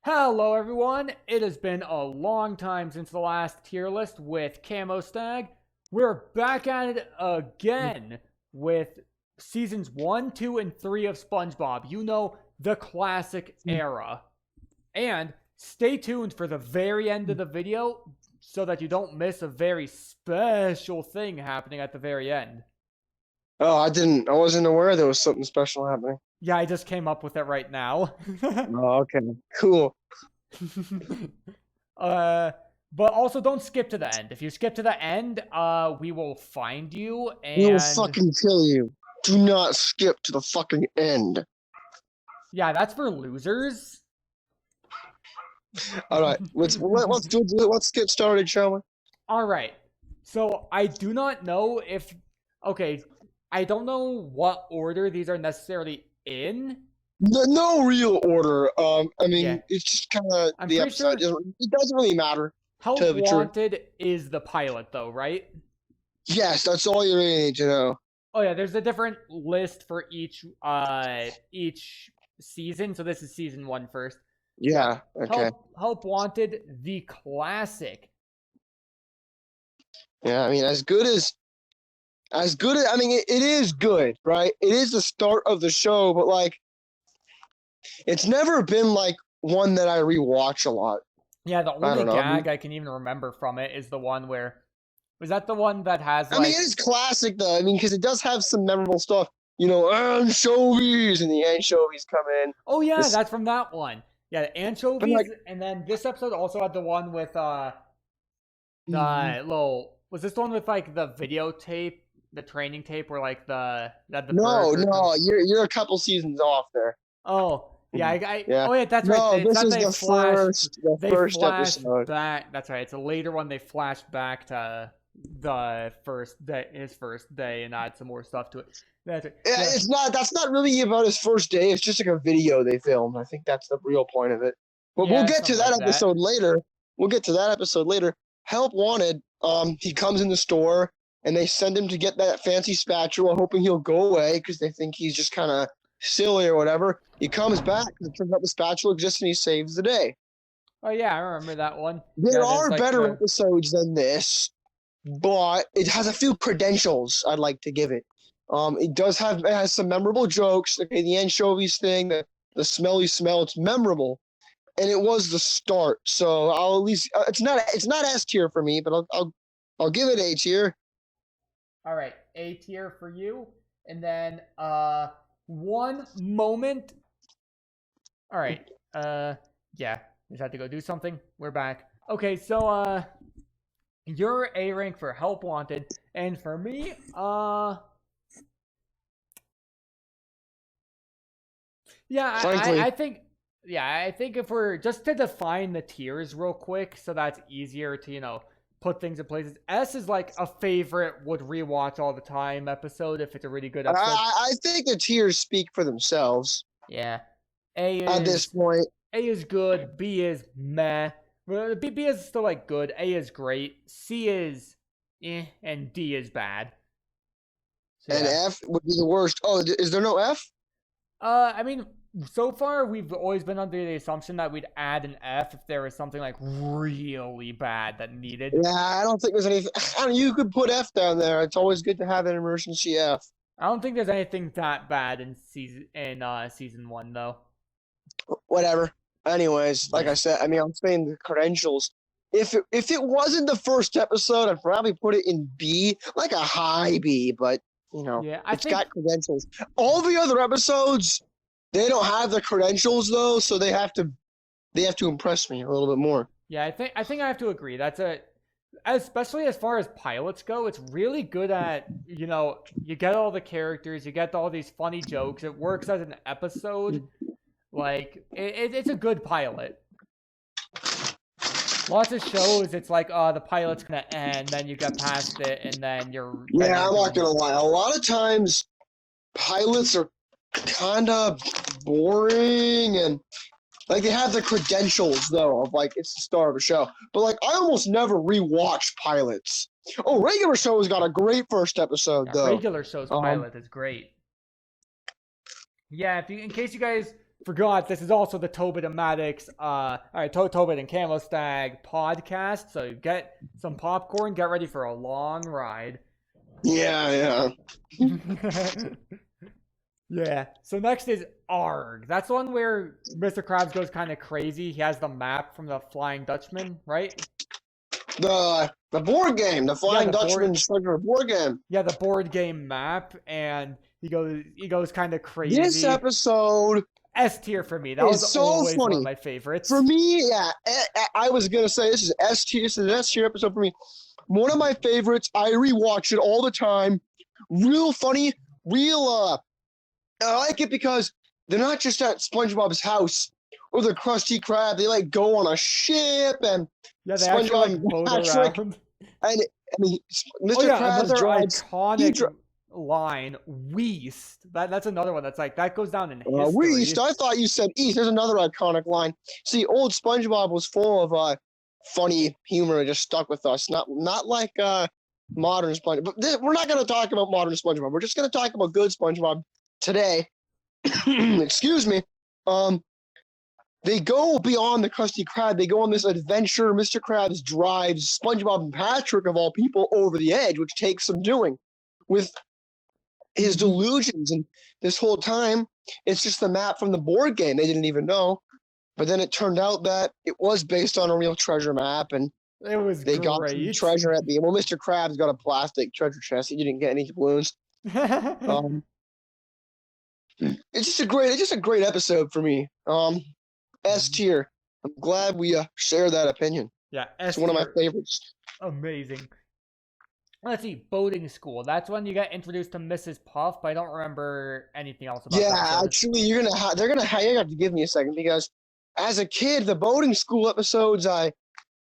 Hello everyone, it has been a long time since the last tier list with Camo Stag. We're back at it again with seasons 1, 2, and 3 of SpongeBob. You know, the classic era. And stay tuned for the very end of the video so that you don't miss a very special thing happening at the very end. Oh, I wasn't aware there was something special happening. Yeah, I just came up with it right now. Oh, okay. Cool. But also don't skip to the end. If you skip to the end, we will find you We will and fucking kill you. Do not skip to the fucking end. yeah, that's for losers. All right, let's get started, shall we? All right. So I do not know if I don't know what order these are necessarily in. No real order. I mean, Yeah. it's just kind of I'm the pretty episode. sure It doesn't really matter. Help To be true. Wanted is the pilot though, right? Yes, that's all you really need to know. Oh yeah, there's a different list for each season. So this is season 1 first. Yeah. Okay. Help Wanted, the classic. Yeah, I mean, as good as I mean, it is good, right? It is the start of the show, but like, it's never been like one that I rewatch a lot. Yeah, the I only don't know. gag I can even remember from it is the one where was that the one that has I like mean, it is classic though. I mean, because it does have some memorable stuff. You know, anchovies, and the anchovies come in. oh yeah, This- that's from that one. Yeah, anchovies, like- and then this episode also had the one with the little was this the one with like the videotape, the training tape where like the No, burger no, you're a couple seasons off there. Oh, yeah, Yeah. oh yeah, that's No, right. this that is they the flash- the first flash episode. back. That's right. It's a later one. They flash back to the first day, his first day, and add some more stuff to it. That's right. Yeah, it's not. That's not really about his first day. It's just like a video they filmed. I think that's the real point of it. But Yeah, we'll get to something that like that. episode later. We'll get to that episode later. Help Wanted. He comes in the store and they send him to get that fancy spatula, hoping he'll go away because they think he's just kind of silly or whatever. He comes back and it turns out the spatula exists and he saves the day. Oh yeah, I remember that one. There Yeah, are there's, like, better the- episodes than this, but it has a few credentials I'd like to give it. It has some memorable jokes. Okay, the anchovies thing, the smelly smell, it's memorable, and it was the start. So I'll at least it's not S tier for me, but I'll give it A tier. All right, A tier for you, and then one moment. All right, yeah, just had to go do something. We're back. Okay, so your A rank for Help Wanted, and for me, yeah, Frankly. I think, yeah, I think if we're just to define the tiers real quick, so that's easier to put things in places. S is like a favorite, would rewatch all the time episode if it's a really good episode. I think the tiers speak for themselves Yeah. A is at this point. A is good. B is meh. Well, B is still like good. A is great. C is and D is bad. So, And yeah. F would be the worst. Oh, is there no F? I mean, so far we've always been under the assumption that we'd add an F if there was something like really bad that needed. Yeah, I don't think there's anything. I mean, you could put F down there. It's always good to have an emergency F. I don't think there's anything that bad in season 1 though. Whatever. Anyways, like I said, I mean, I'm saying the credentials. If it wasn't the first episode, I'd probably put it in B, like a high B. But Yeah, it's got credentials. All the other episodes, they don't have the credentials though, so they have to impress me a little bit more. Yeah, I think I have to agree. Especially as far as pilots go, it's really good at, you get all the characters, you get all these funny jokes. It works as an episode. Like, it's a good pilot. Lots of shows, it's like, the pilot's gonna end, then you get past it, and then you're... Yeah, I'm not gonna lie. A lot of times, pilots are kind of boring and like they have the credentials though of like it's the star of a show. But like I almost never rewatch pilots. Oh, regular shows got a great first episode though. Regular show's pilot is great. Yeah, in case you guys forgot this is also the Tobit and Maddox, Tobit and Camo Stag podcast. So get some popcorn, get ready for a long ride. Yeah. Yeah. So next is ARG. That's the one where Mr. Krabs goes kind of crazy. He has the map from the Flying Dutchman, right? The board game, the Flying Dutchman Treasure board game. Yeah, the board game map, and he goes kind of crazy. This episode S tier for me. That was so always funny. one of my favorites. For me, yeah, I was gonna say this is S tier. This is an S tier episode for me. One of my favorites. I rewatch it all the time. Real funny. Real. I like it because they're not just at SpongeBob's house or the Krusty Krab. They like go on a ship and yeah, they actually like boat around. And I mean, Mr. Krabs drives. Iconic line, Weast. That's another one that's like that goes down in history. Weast. I thought you said East. There's another iconic line. See, old SpongeBob was full of funny humor and just stuck with us. Not like modern SpongeBob. But we're not going to talk about modern SpongeBob. We're just going to talk about good SpongeBob today. Excuse me. They go beyond the Krusty Krab. They go on this adventure. Mr. Krabs drives SpongeBob and Patrick, of all people, over the edge, which takes some doing with his delusions. And this whole time, it's just the map from the board game. They didn't even know. But then it turned out that it was based on a real treasure map. And they got some treasure at the end. Well, Mr. Krabs got a plastic treasure chest. He didn't get any balloons. It's just a great episode for me. S tier. I'm glad we share that opinion. Yeah, it's one of my favorites. Amazing. Let's see, boating school. That's when you get introduced to Mrs. Puff, but I don't remember anything else about that. Yeah, actually, you're gonna have to give me a second because as a kid, the boating school episodes,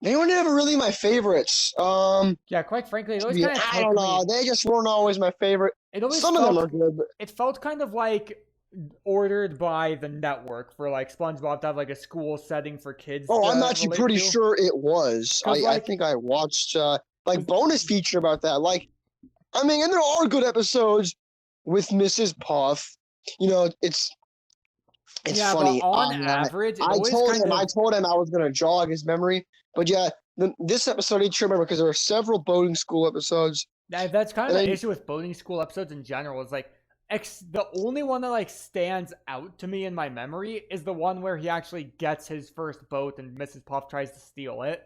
they were never really my favorites. Yeah, quite frankly, it always kind of I don't know. They just weren't always my favorite. Some of them are good, but it felt kind of like ordered by the network for like SpongeBob to have like a school setting for kids. Oh, I'm actually pretty sure it was. I think I watched bonus feature about that. And there are good episodes with Mrs. Puff. It's funny. But on average, I told him I was gonna jog his memory, but yeah, this episode I should remember because there were several boating school episodes. Yeah, that's kind of the issue with boating school episodes in general. Is like the only one that stands out to me in my memory is the one where he actually gets his first boat and Mrs. Puff tries to steal it.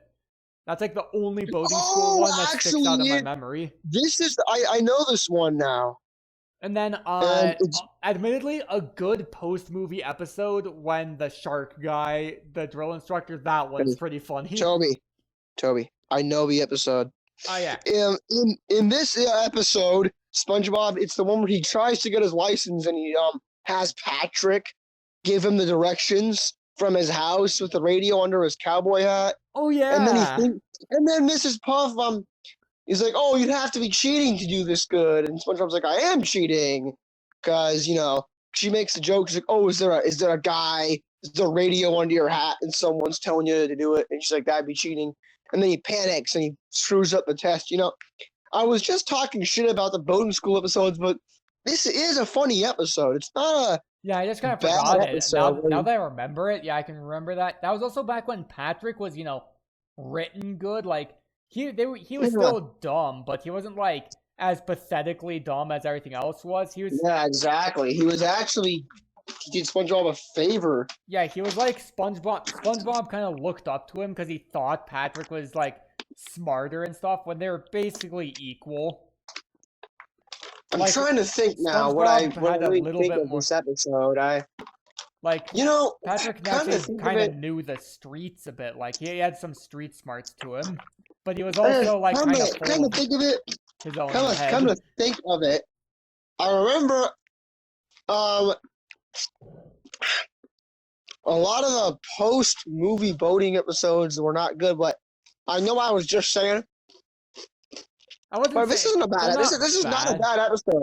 That's like the only boating school one that sticks out in my memory. This is I know this one now. And then, admittedly, a good post-movie episode when the shark guy, the drill instructor, that one's pretty funny. Toby, I know the episode. Oh, yeah. In this episode, SpongeBob, it's the one where he tries to get his license and he has Patrick give him the directions from his house with the radio under his cowboy hat. Oh, yeah. And then Mrs. Puff, he's like, oh, you'd have to be cheating to do this good. And SpongeBob's like, I am cheating. Because, she makes the joke. She's like, oh, is there a guy, is there a radio under your hat and someone's telling you to do it? And she's like, that'd be cheating. And then he panics and he screws up the test. I was just talking shit about the boating school episodes, but this is a funny episode. It's not a Yeah, I just kind of forgot it. Now that I remember it, yeah, I can remember that. That was also back when Patrick was, written good. He was still dumb, but he wasn't as pathetically dumb as everything else was. Yeah, exactly. He did SpongeBob a favor. Yeah, he was like SpongeBob. SpongeBob kind of looked up to him because he thought Patrick was smarter and stuff when they were basically equal. I'm trying to think now what I really think of this episode. Patrick kind of knew the streets a bit. He had some street smarts to him, but he was also kind of think of it. His own head. Come to think of it, I remember a lot of the post-movie boating episodes were not good, but I know I was just saying. This isn't a bad. This is not a bad episode.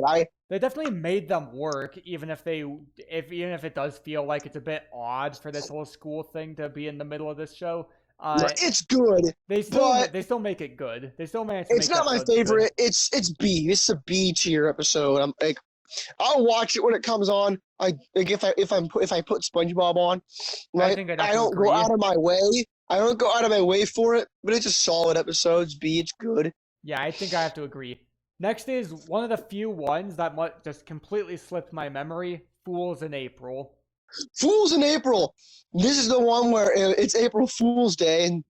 They definitely made them work, even if it does feel like it's a bit odd for this whole school thing to be in the middle of this show. It's good. They still make it good. They still manage to It's not my favorite. It's B. It's a B tier episode. I'll watch it when it comes on. If I put SpongeBob on, right? I think I'd have I to don't go agree. out of my way. I don't go out of my way for it, but it's a solid episodes. It's good. Yeah, I think I have to agree. Next is one of the few ones that just completely slipped my memory. Fools in April. Fools in April. This is the one where it's April Fool's Day and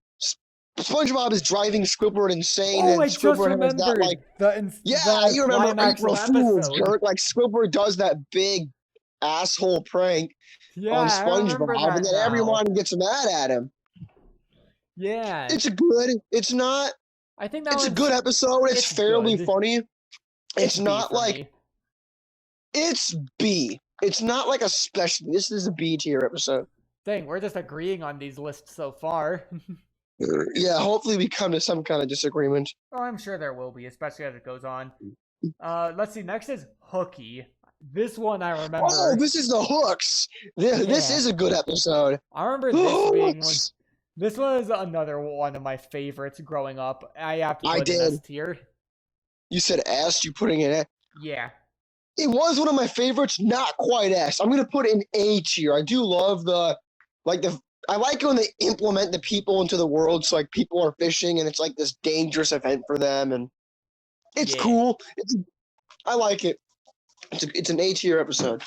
SpongeBob is driving Squidward insane, Oh, and I just Squidward has that like, remembered yeah, the you remember climax of April the Fool's episode. jerk? Like Squidward does that big asshole prank Yeah, on I remember SpongeBob, and that then now. everyone gets mad at him. Yeah, It's good. It's not. I think that It's a one's good episode. It's fairly good. funny. It's It's B not for like me. it's B. It's not like a special. This is a B tier episode. Dang, we're just agreeing on these lists so far. Yeah, hopefully we come to some kind of disagreement. Oh, I'm sure there will be, especially as it goes on. Let's see. Next is Hooky. This one I remember. Oh, this is the hooks. This Yeah. is a good episode. I remember this being one. Hooks. This was another one of my favorites growing up. I have to I put it in did. S tier. You said S. You putting it in? Yeah. It was one of my favorites. Not quite S. I'm gonna put it in A tier. I do love I like when they implement the people into the world. So like people are fishing and it's like this dangerous event for them, and it's Yeah. cool. I like it. It's an A tier episode.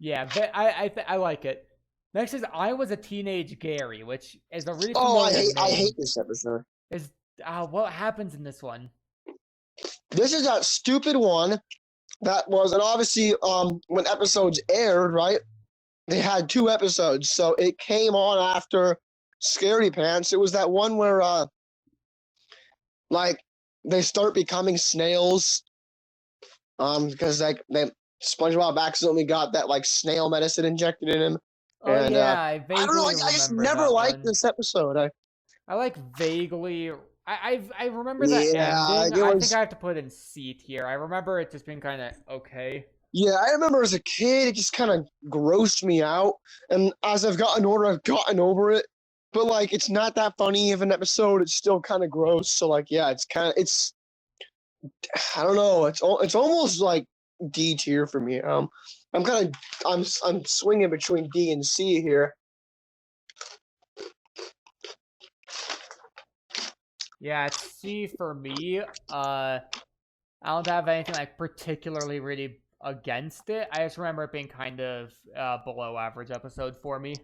Yeah, I like it. Next is I Was a Teenage Gary, which is a really Oh, familiar I name. hate this episode. Is what happens in this one? This is that stupid one that was, and obviously, when episodes aired, right? They had 2 episodes, so it came on after Scaredy Pants. It was that one where, like, they start becoming snails, because like SpongeBob accidentally got that like snail medicine injected in him. Oh And, yeah, I vaguely I don't know. I remember just never that liked one. this episode. I like vaguely. I remember the Yeah, ending. it I was- think I have to put it in C tier. I remember it just being kind of okay. Yeah, I remember as a kid, it just kind of grossed me out. And as I've gotten older, I've gotten over it. But, like, it's not that funny of an episode. It's still kind of gross. So, like, yeah, I don't know. It's almost like D tier for me. I'm swinging between D and C here. Yeah, it's C for me. I don't have anything like particularly really against it. I just remember it being kind of below average episode for me.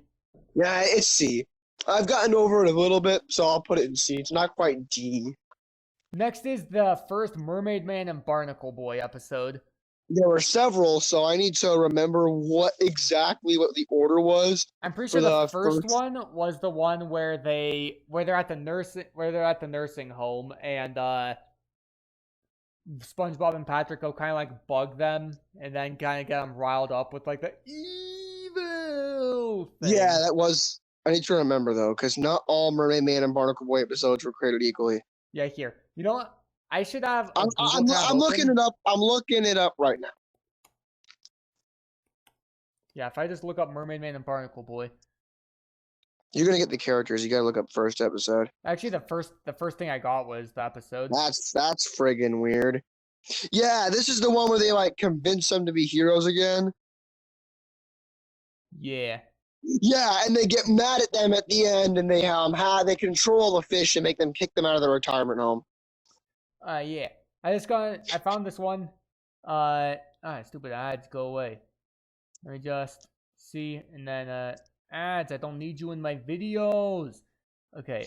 Yeah, it's C. I've gotten over it a little bit, so I'll put it in C. It's not quite D. Next is the first Mermaid Man and Barnacle Boy episode. There were several, so I need to remember what the order was. I'm pretty sure For the the first first- one was the one where they're at the nursing home and SpongeBob and Patrick go kind of like bug them and then kind of get them riled up with like the evil thing. Yeah, that was. I need to remember though, because not all Mermaid Man and Barnacle Boy episodes were created equally. Yeah, here. You know what? I should have. A I'm Google tab looking open. it up. I'm looking it up right now. Yeah, if I just look up Mermaid Man and Barnacle Boy. You're gonna get the characters. You gotta look up first episode. Actually, the first thing I got was the episode. That's friggin' weird. Yeah, this is the one where they like convince them to be heroes again. Yeah. Yeah, and they get mad at them at the end, and they control the fish and make them kick them out of the retirement home. Yeah. I found this one. Stupid ads, go away. Let me just see, and then ads. I don't need you in my videos. Okay.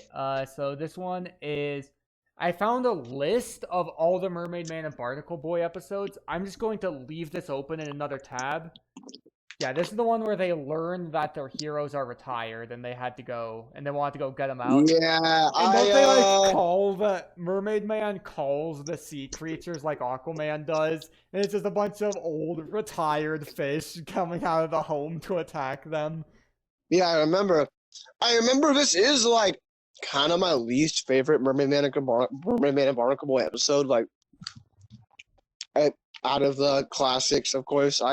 So this one is. I found a list of all the Mermaid Man and Barnacle Boy episodes. I'm just going to leave this open in another tab. Yeah, this is the one where they learn that their heroes are retired and they had to go and they wanted to go get them out. Yeah, And don't they like call the Mermaid Man calls the sea creatures like Aquaman does, and it's just a bunch of old retired fish coming out of the home to attack them. Yeah, I remember. This is like kind of my least favorite Mermaid Man and Barnacle Boy episode. Like, out of the classics, of course. Oh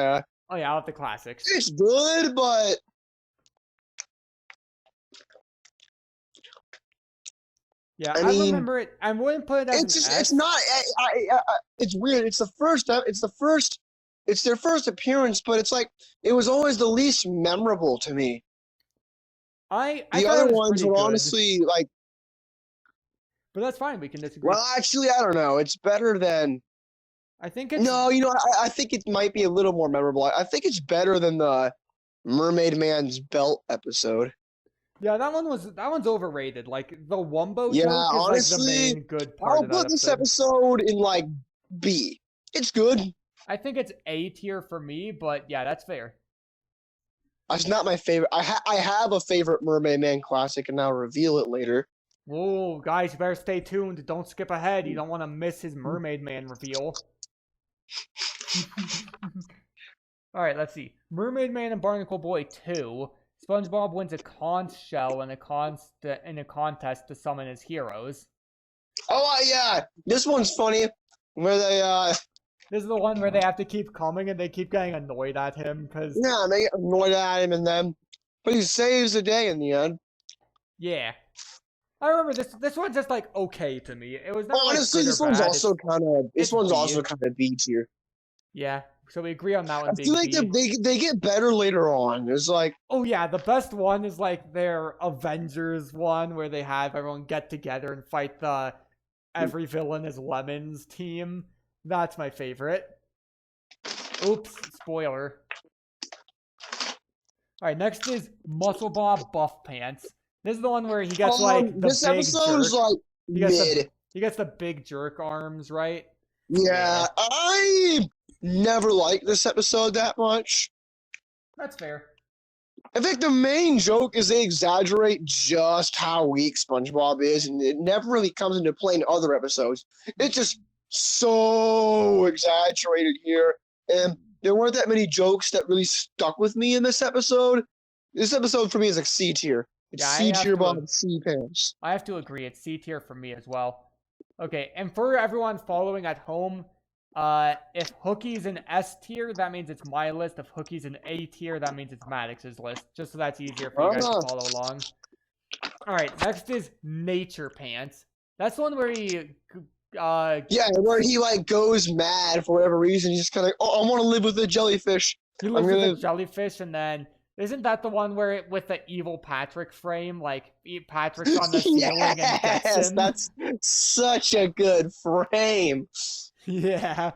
yeah, I love the classics. It's good, but Yeah, I I mean, remember it. I wouldn't put it as it's an just S. it's not. It's weird. It's the first. it's their first appearance, but it's like it was always the least memorable to me. I The thought other it was ones pretty were good, honestly like, but that's fine. We can disagree. well, actually, I don't know. It's better than. I think it's No, you know, I think it might be a little more memorable. I think it's better than the Mermaid Man's belt episode. yeah. That one's overrated. Like the Wumbo Yeah, joke is like the honestly, main good part I'll of that put this episode. episode in like B. It's good. I think it's A tier for me, but yeah, that's fair. It's not my favorite. I have a favorite Mermaid Man classic, and I'll reveal it later. Whoa, guys, you better stay tuned. Don't skip ahead. You don't want to miss his Mermaid Man reveal. All right, let's see. Mermaid Man and Barnacle Boy 2. SpongeBob wins a conch shell in a contest to summon his heroes. Oh yeah, this one's funny. Where they This is the one where they have to keep coming and they keep getting annoyed at him because yeah, they get annoyed at him and them, but he saves the day in the end. yeah. I remember this one's just like okay to me. It was never Honestly, like good this or one's bad. also kind of it's B. B tier. Yeah, so we agree on that one I being feel like B. they get better later on. It's like Oh yeah, the best one is like their Avengers one where they have everyone get together and fight the Every Villain is Lemons team. That's my favorite. Oops, spoiler. Alright, next is Muscle Bob Buff Pants. This is the one where he gets like the this big episode is jerk. like mid. He gets the big jerk arms, right? Yeah, I never liked this episode that much. That's fair. I think the main joke is they exaggerate just how weak SpongeBob is, and it never really comes into play in other episodes. It's just so exaggerated here, and there weren't that many jokes that really stuck with me in this episode. This episode for me is like C tier. It's C tier Bob, C pants. I have to agree. It's C tier for me as well. Okay, and for everyone following at home, if Hookie's an S tier, that means it's my list. If Hookie's an A tier, that means it's Maddox's list. Just so that's easier for you guys to follow along. All right, next is Nature Pants. That's the one where he, yeah, where he like goes mad for whatever reason. He's just kind of, oh, I want to live with the jellyfish. He lives with the jellyfish, and then isn't that the one where it, with the evil Patrick frame, like Patrick's on the ceiling and gets him? That's such a good frame. Yeah.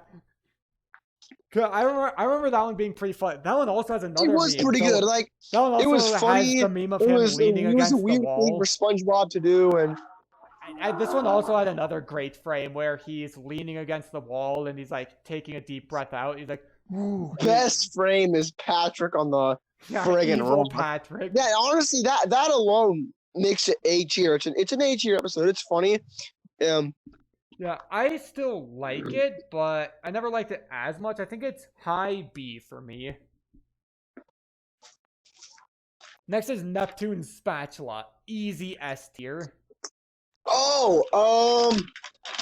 I remember that one being pretty fun. That one also has another. It was meme. pretty good. Like that one also it was funny. Has the meme of him leaning against a weird the wall. thing for SpongeBob to do, and this one also had another great frame where he's leaning against the wall and he's like taking a deep breath out. He's like, "Ooh." Best frame is Patrick on the friggin' roll. Patrick. Yeah, honestly, that alone makes it A tier. It's an A tier episode. It's funny. Yeah, I still like it, but I never liked it as much. I think it's high B for me. Next is Neptune's Spatula. Easy S tier. Oh,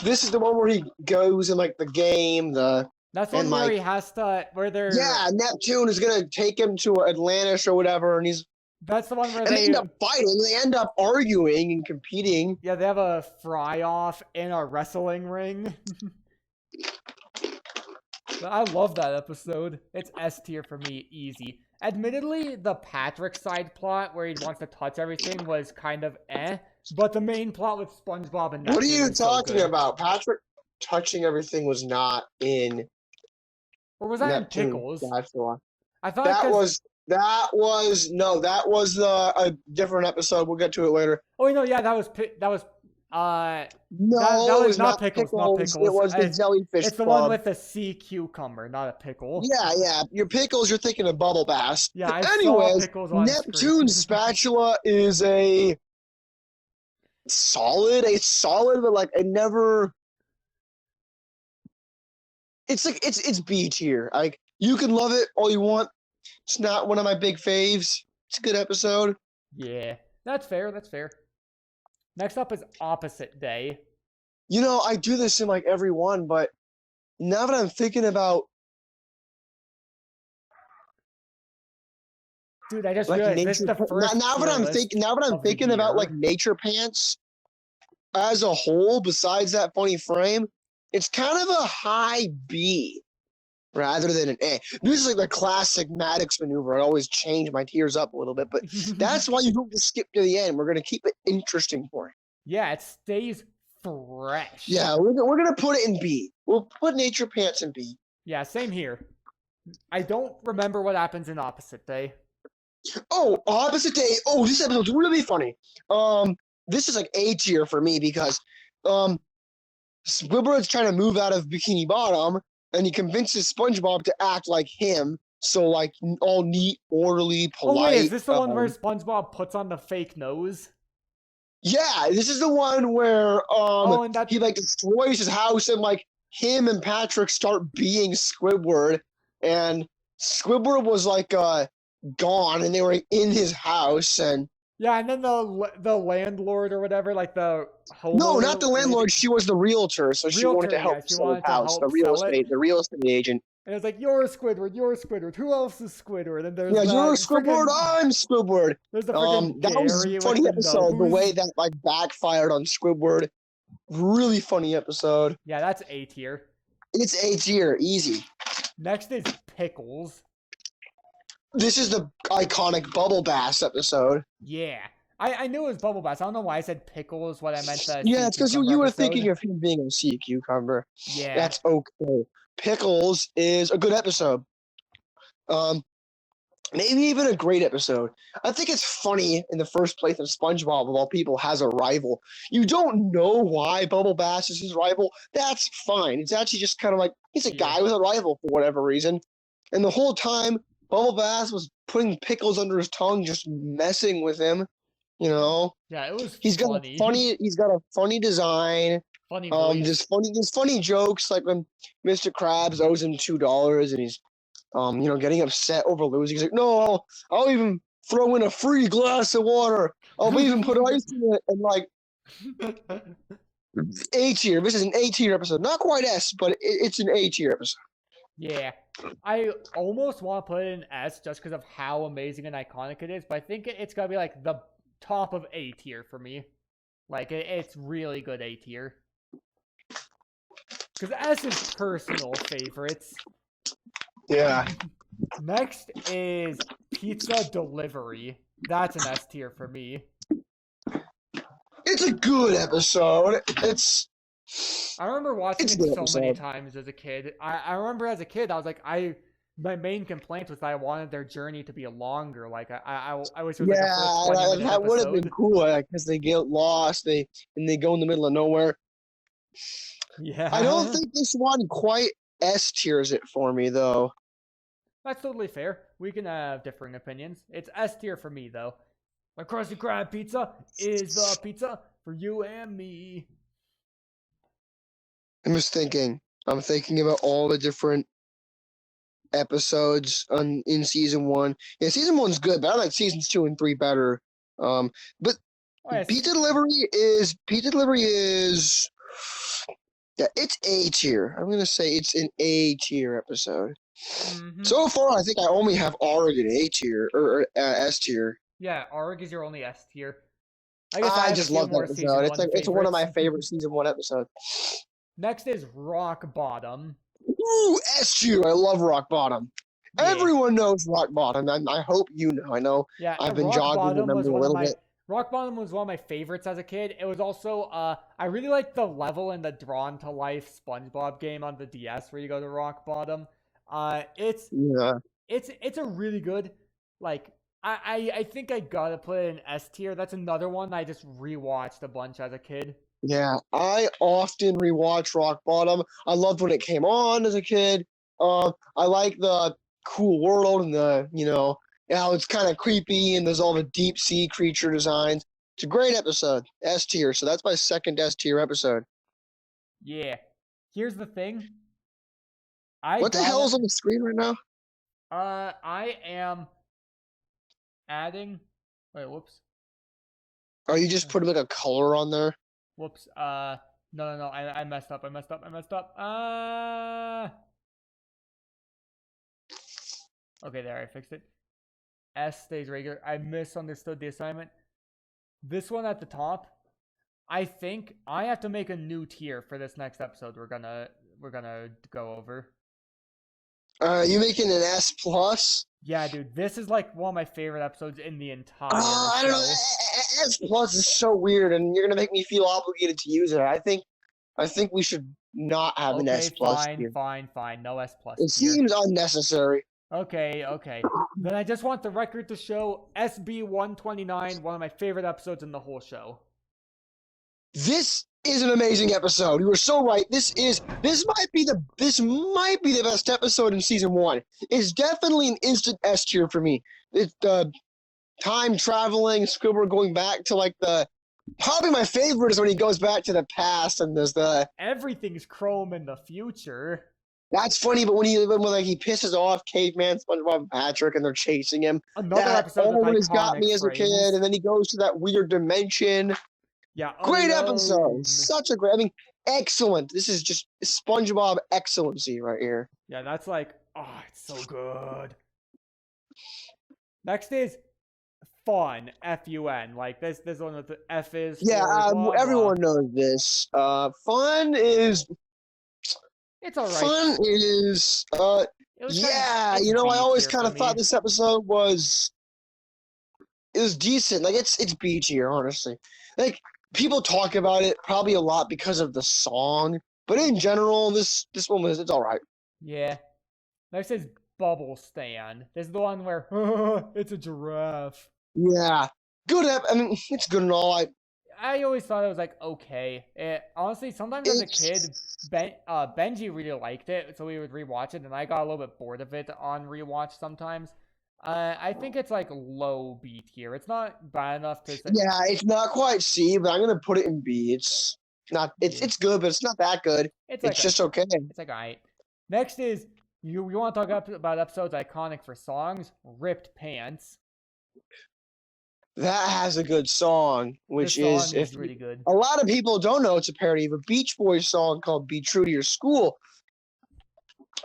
this is the one where he goes in like the game, That's the one where he has to, where they're... Yeah, Neptune is going to take him to Atlantis or whatever, and he's... That's the one where they end up fighting. They end up arguing and competing. Yeah, they have a fry-off in a wrestling ring. I love that episode. It's S tier for me, easy. Admittedly, the Patrick side plot where he wants to touch everything was kind of eh, but the main plot with SpongeBob and Neptune. What are you talking about? Patrick touching everything was not in... Or was that Neptune, in Pickles? I thought that was a different episode. We'll get to it later. Oh no, yeah, that was no, that was not Pickles. Not Pickles. It was the jellyfish. It's the one with the sea cucumber, not a pickle. Yeah. Your Pickles, you're thinking of Bubble Bass. Yeah, anyways, Neptune's Spatula is a solid, but like it never. It's like it's B tier. Like you can love it all you want. It's not one of my big faves. It's a good episode. Yeah, that's fair. That's fair. Next up is Opposite Day. You know, I do this in like every one, but now that I'm thinking about, dude, I just like realized this is the first. Now that I'm thinking about like Nature Pants as a whole, besides that funny frame, it's kind of a high B. rather than an A. This is like the classic Maddox maneuver. I always change my tiers up a little bit, but that's why you don't just skip to the end. We're gonna keep it interesting for you. Yeah, it stays fresh. Yeah, we're gonna put it in B. We'll put Nature Pants in B. Yeah, same here. I don't remember what happens in Opposite Day. Oh, Opposite Day. Oh, this episode's really funny. This is like A tier for me because Squidward's trying to move out of Bikini Bottom, and he convinces SpongeBob to act like him. So like all neat, orderly, polite. Oh wait, is this the one where SpongeBob puts on the fake nose? Yeah, this is the one where and he like destroys his house, and like him and Patrick start being Squidward, and Squidward was like gone, and they were in his house, and yeah, and then the landlord or whatever, like the homeowner. No, not the landlord. She was the realtor, so she wanted to help sell the house. The real estate agent. And it's like, you're Squidward, you're Squidward. Who else is Squidward? And there's you're Squidward, I'm Squidward. There's the freaking that was a funny episode. The way that like backfired on Squidward, really funny episode. Yeah, that's A tier. It's A tier, easy. Next is Pickles. This is the iconic Bubble Bass episode. Yeah. I knew it was Bubble Bass. I don't know why I said Pickles when I meant that. Yeah, it's because you were thinking of him being a sea cucumber. Yeah. That's okay. Pickles is a good episode. Maybe even a great episode. I think it's funny in the first place that SpongeBob, of all people, has a rival. You don't know why Bubble Bass is his rival. That's fine. It's actually just kind of like he's a guy with a rival for whatever reason. And the whole time, Bubble Bass was putting pickles under his tongue, just messing with him. You know. Yeah, it was. He's got a funny design. Funny voice. There's funny jokes like when Mr. Krabs owes him $2 and he's getting upset over losing. He's like, no, I'll even throw in a free glass of water. I'll even put ice in it, and like A tier. This is an A tier episode. Not quite S, but it's an A tier episode. Yeah. I almost want to put it in S just because of how amazing and iconic it is, but I think it's gotta be like the top of A tier for me. Like it's really good A tier. Because S is personal favorites. Yeah. Next is Pizza Delivery. That's an S tier for me. It's a good episode. I remember watching it so many times as a kid. I remember as a kid, I was like, my main complaint was that I wanted their journey to be longer. Like I wish it was like a full 20-minute that would have been cool because they get lost, and they go in the middle of nowhere. Yeah. I don't think this one quite S tiers it for me though. That's totally fair. We can have differing opinions. It's S tier for me though. My Krusty Krab pizza is the pizza for you and me. I'm thinking about all the different episodes in season 1. Yeah, season 1's good, but I like seasons 2 and 3 better. But Pizza Delivery is yeah, it's A tier. I'm gonna say it's an A tier episode. Mm-hmm. So far, I think I only have Arg in A tier or S tier. Yeah, Arg is your only S tier. I just love that episode. It's one of my favorite season 1 episodes. Next is Rock Bottom. Ooh, S tier. I love Rock Bottom. Yeah. Everyone knows Rock Bottom. I hope you know. I know. Yeah, I've been jogging the memory a little bit. Rock Bottom was one of my favorites as a kid. It was also, I really liked the level in the Drawn to Life SpongeBob game on the DS where you go to Rock Bottom. It's a really good, like, I think I gotta put it in S tier. That's another one I just rewatched a bunch as a kid. Yeah, I often rewatch Rock Bottom. I loved when it came on as a kid. I like the cool world and the, how it's kind of creepy and there's all the deep sea creature designs. It's a great episode. S tier. So that's my second S tier episode. Yeah. Here's the thing. What the hell is on the screen right now? I am adding. Wait, whoops. Are you just putting like a color on there? Whoops. No. I messed up. Okay, there. I fixed it. S stays regular. I misunderstood the assignment. This one at the top. I think I have to make a new tier for this next episode. We're gonna go over. You making an S plus? Yeah, dude, this is like one of my favorite episodes in the entire I don't know. show. S plus is so weird, and you're gonna make me feel obligated to use it. I think we should not have an Okay, S plus fine, here. fine, fine. No S plus It tier. seems unnecessary. Okay, okay. Then I just want the record to show SB 129, one of my favorite episodes in the whole show. This is an amazing episode. You were so right. This might be the best episode in season one. It's definitely an instant S tier for me. It's time traveling, Squidward going back to like the probably my favorite is when he goes back to the past and there's the Everything's chrome in the future. that's funny, but when he pisses off Caveman, SpongeBob, and Patrick, and they're chasing him, Another that episode with always got me iconic as a frames. kid, and then he goes to that weird dimension. Yeah, Great alone. episode. Such a great. I mean, excellent. This is just SpongeBob excellency right here. Yeah, that's like, oh, it's so good. Next is fun. F-U-N. Like this one with the F is. Yeah, for blah, everyone blah. knows this. Fun is It's alright. fun is yeah. You know, I always kind of thought this episode was decent. Like it's B tier, honestly. Like people talk about it probably a lot because of the song, but in general, this one was it's all right. Yeah. Next is Bubble Stand. This is the one where it's a giraffe. Yeah, good. I mean, it's good and all. I always thought it was like okay. Honestly, sometimes as a kid, Benji really liked it, so we would rewatch it, and I got a little bit bored of it on rewatch sometimes. I think it's like low B tier. It's not bad enough to say. Yeah, it's not quite C, but I'm gonna put it in B. It's not. It's good, but it's not that good. It's like just okay. It's like alright. Next is we want to talk about episodes iconic for songs. Ripped Pants. That has a good song, which is if really good. A lot of people don't know it's a parody of a Beach Boys song called "Be True to Your School."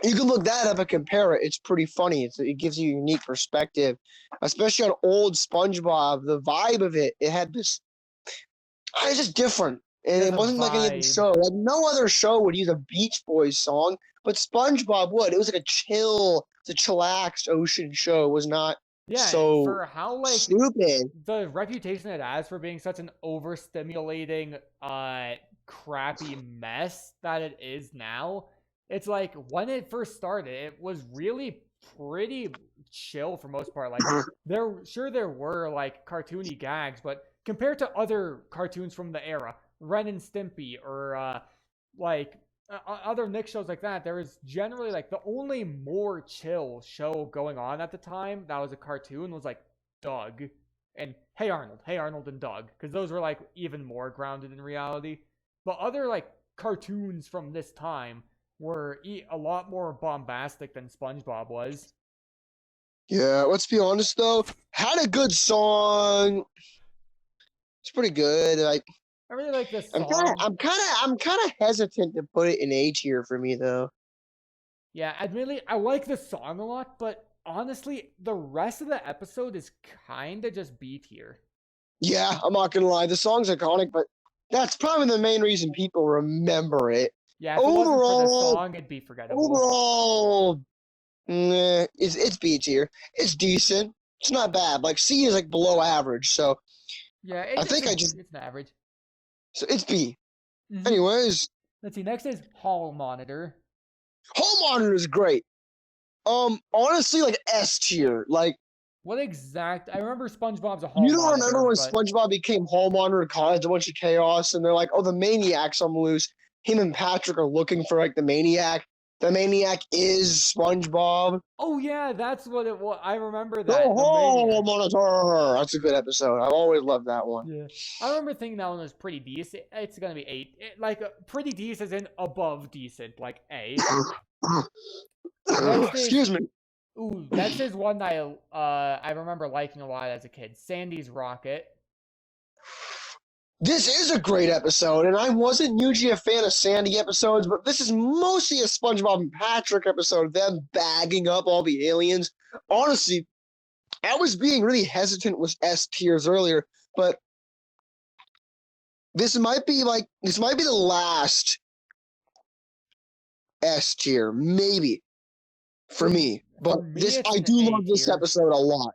You can look that up and compare it. It's pretty funny. It gives you a unique perspective, especially on old SpongeBob. The vibe of it had this. It's just different, and it wasn't like any other show. Like no other show would use a Beach Boys song, but SpongeBob would. It was like a chillaxed ocean show. It was not. Yeah, so for how like stupid. The reputation it has for being such an overstimulating, crappy mess that it is now. It's like when it first started, it was really pretty chill for most part. Like there were like cartoony gags, but compared to other cartoons from the era, Ren and Stimpy or other Nick shows like that, there was generally like the only more chill show going on at the time that was a cartoon was like Doug and Hey Arnold and Doug, because those were like even more grounded in reality. But other like cartoons from this time were a lot more bombastic than SpongeBob was. Yeah, let's be honest though. Had a good song. It's pretty good. I really like this song. I'm kind of hesitant to put it in A tier for me though. Yeah, admittedly, I like the song a lot, but honestly, the rest of the episode is kind of just B tier. Yeah, I'm not gonna lie. The song's iconic, but that's probably the main reason people remember it. Yeah, if overall, it wasn't for the song, it'd be forgettable. Overall, it's B tier. It's decent. It's not bad. Like C is like below average. So yeah, it's an average. So it's B. Mm-hmm. Anyways, let's see. Next is Hall Monitor. Hall Monitor is great. Honestly, like S tier. Like what exact? I remember SpongeBob's a Hall. You don't remember when SpongeBob became Hall Monitor, caused a bunch of chaos, and they're like, "Oh, the maniac's on the loose." Him and Patrick are looking for like the maniac. The maniac is SpongeBob. Oh yeah, that's what it was. I remember that. Oh, Hall Monitor. That's a good episode. I've always loved that one. Yeah, I remember thinking that one was pretty decent. It's gonna be 8. Pretty decent is in above decent, like A. Excuse me. Ooh, that's his one that I remember liking a lot as a kid. Sandy's Rocket. This is a great episode, and I wasn't usually a fan of Sandy episodes, but this is mostly a SpongeBob and Patrick episode, them bagging up all the aliens. Honestly, I was being really hesitant with S tiers earlier, but this might be the last S tier, maybe. for me. But For me, this, it's I an do A love this tier. episode a lot.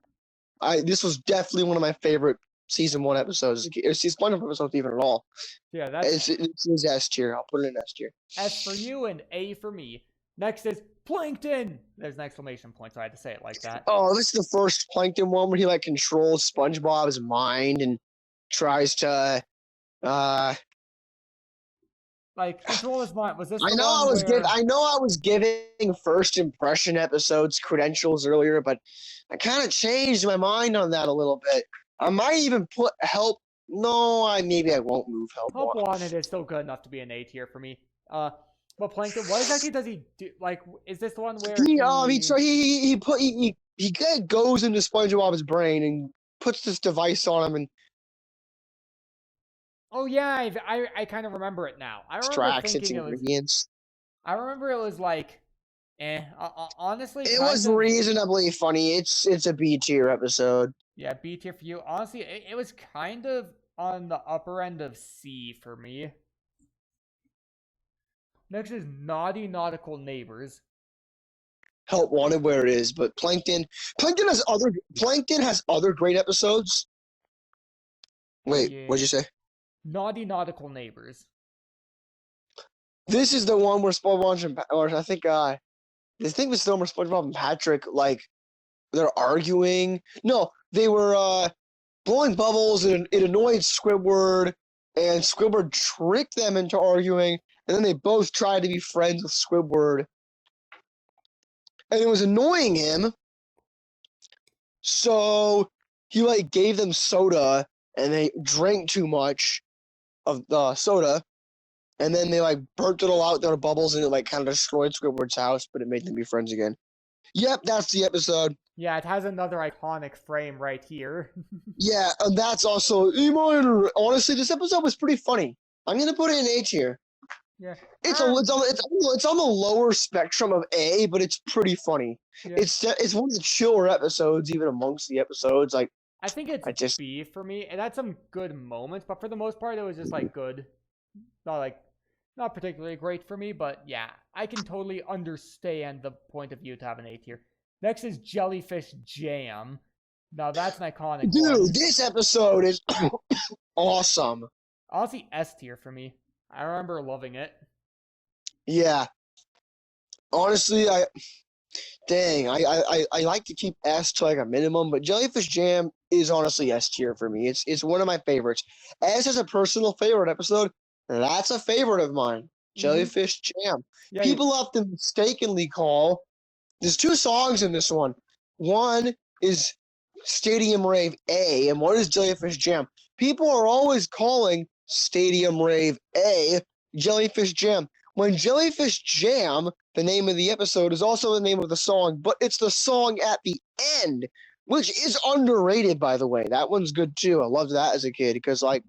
This was definitely one of my favorite season 1 episodes. It's SpongeBob episodes even at all. Yeah, that's It's S tier. I'll put it in S tier. S for you and A for me. Next is Plankton. There's an exclamation point, so I had to say it like that. Oh, this is the first Plankton one where he like controls SpongeBob's mind and tries to. Like control his mind. Was this I the know one where? I know I was giving first impression episodes credentials earlier, but I kind of changed my mind on that a little bit. I might even put help. No, maybe I won't move help Help one. Wanted is still good enough to be an A tier for me. But Plankton, what exactly does he do? Like, is this the one where He goes into SpongeBob's brain and puts this device on him and Oh yeah, I kind of remember it now. I remember extracts its thinking it was. ingredients. I remember it was like, honestly, It kind was of. reasonably funny. It's a B tier episode. Yeah, B tier for you. Honestly, it was kind of on the upper end of C for me. Next is Naughty Nautical Neighbors. Help wanted where it is, but Plankton has other great episodes. Wait, Yeah. what'd you say? Naughty Nautical Neighbors. This is the one where SpongeBob and or I think this thing was the one where SpongeBob and Patrick like they're arguing. No, they were blowing bubbles and it annoyed Squidward, and Squidward tricked them into arguing, and then they both tried to be friends with Squidward. And it was annoying him. So he like gave them soda and they drank too much of the soda. And then they like burnt it all out, there were bubbles, and it like kind of destroyed Squidward's house, but it made them be friends again. Yep, that's the episode. Yeah, it has another iconic frame right here. Yeah, and that's also honestly, this episode was pretty funny. I'm gonna put it in A tier. Yeah. It's on the lower spectrum of A, but it's pretty funny. Yeah. It's one of the chiller episodes, even amongst the episodes. Like I think it's B for me. It had some good moments, but for the most part, it was just like good. Not particularly great for me, but yeah, I can totally understand the point of view to have an A tier. Next is Jellyfish Jam. Now that's an iconic one. This episode is awesome. Honestly, S tier for me. I remember loving it. Yeah. Honestly, I like to keep S to like a minimum, but Jellyfish Jam is honestly S tier for me. It's one of my favorites. S is a personal favorite episode. That's a favorite of mine. Jellyfish Jam. Yeah, People often mistakenly call. There's 2 songs in this one. One is Stadium Rave A, and one is Jellyfish Jam. People are always calling Stadium Rave A Jellyfish Jam. When Jellyfish Jam, the name of the episode, is also the name of the song, but it's the song at the end, which is underrated, by the way. That one's good too. I loved that as a kid because, like,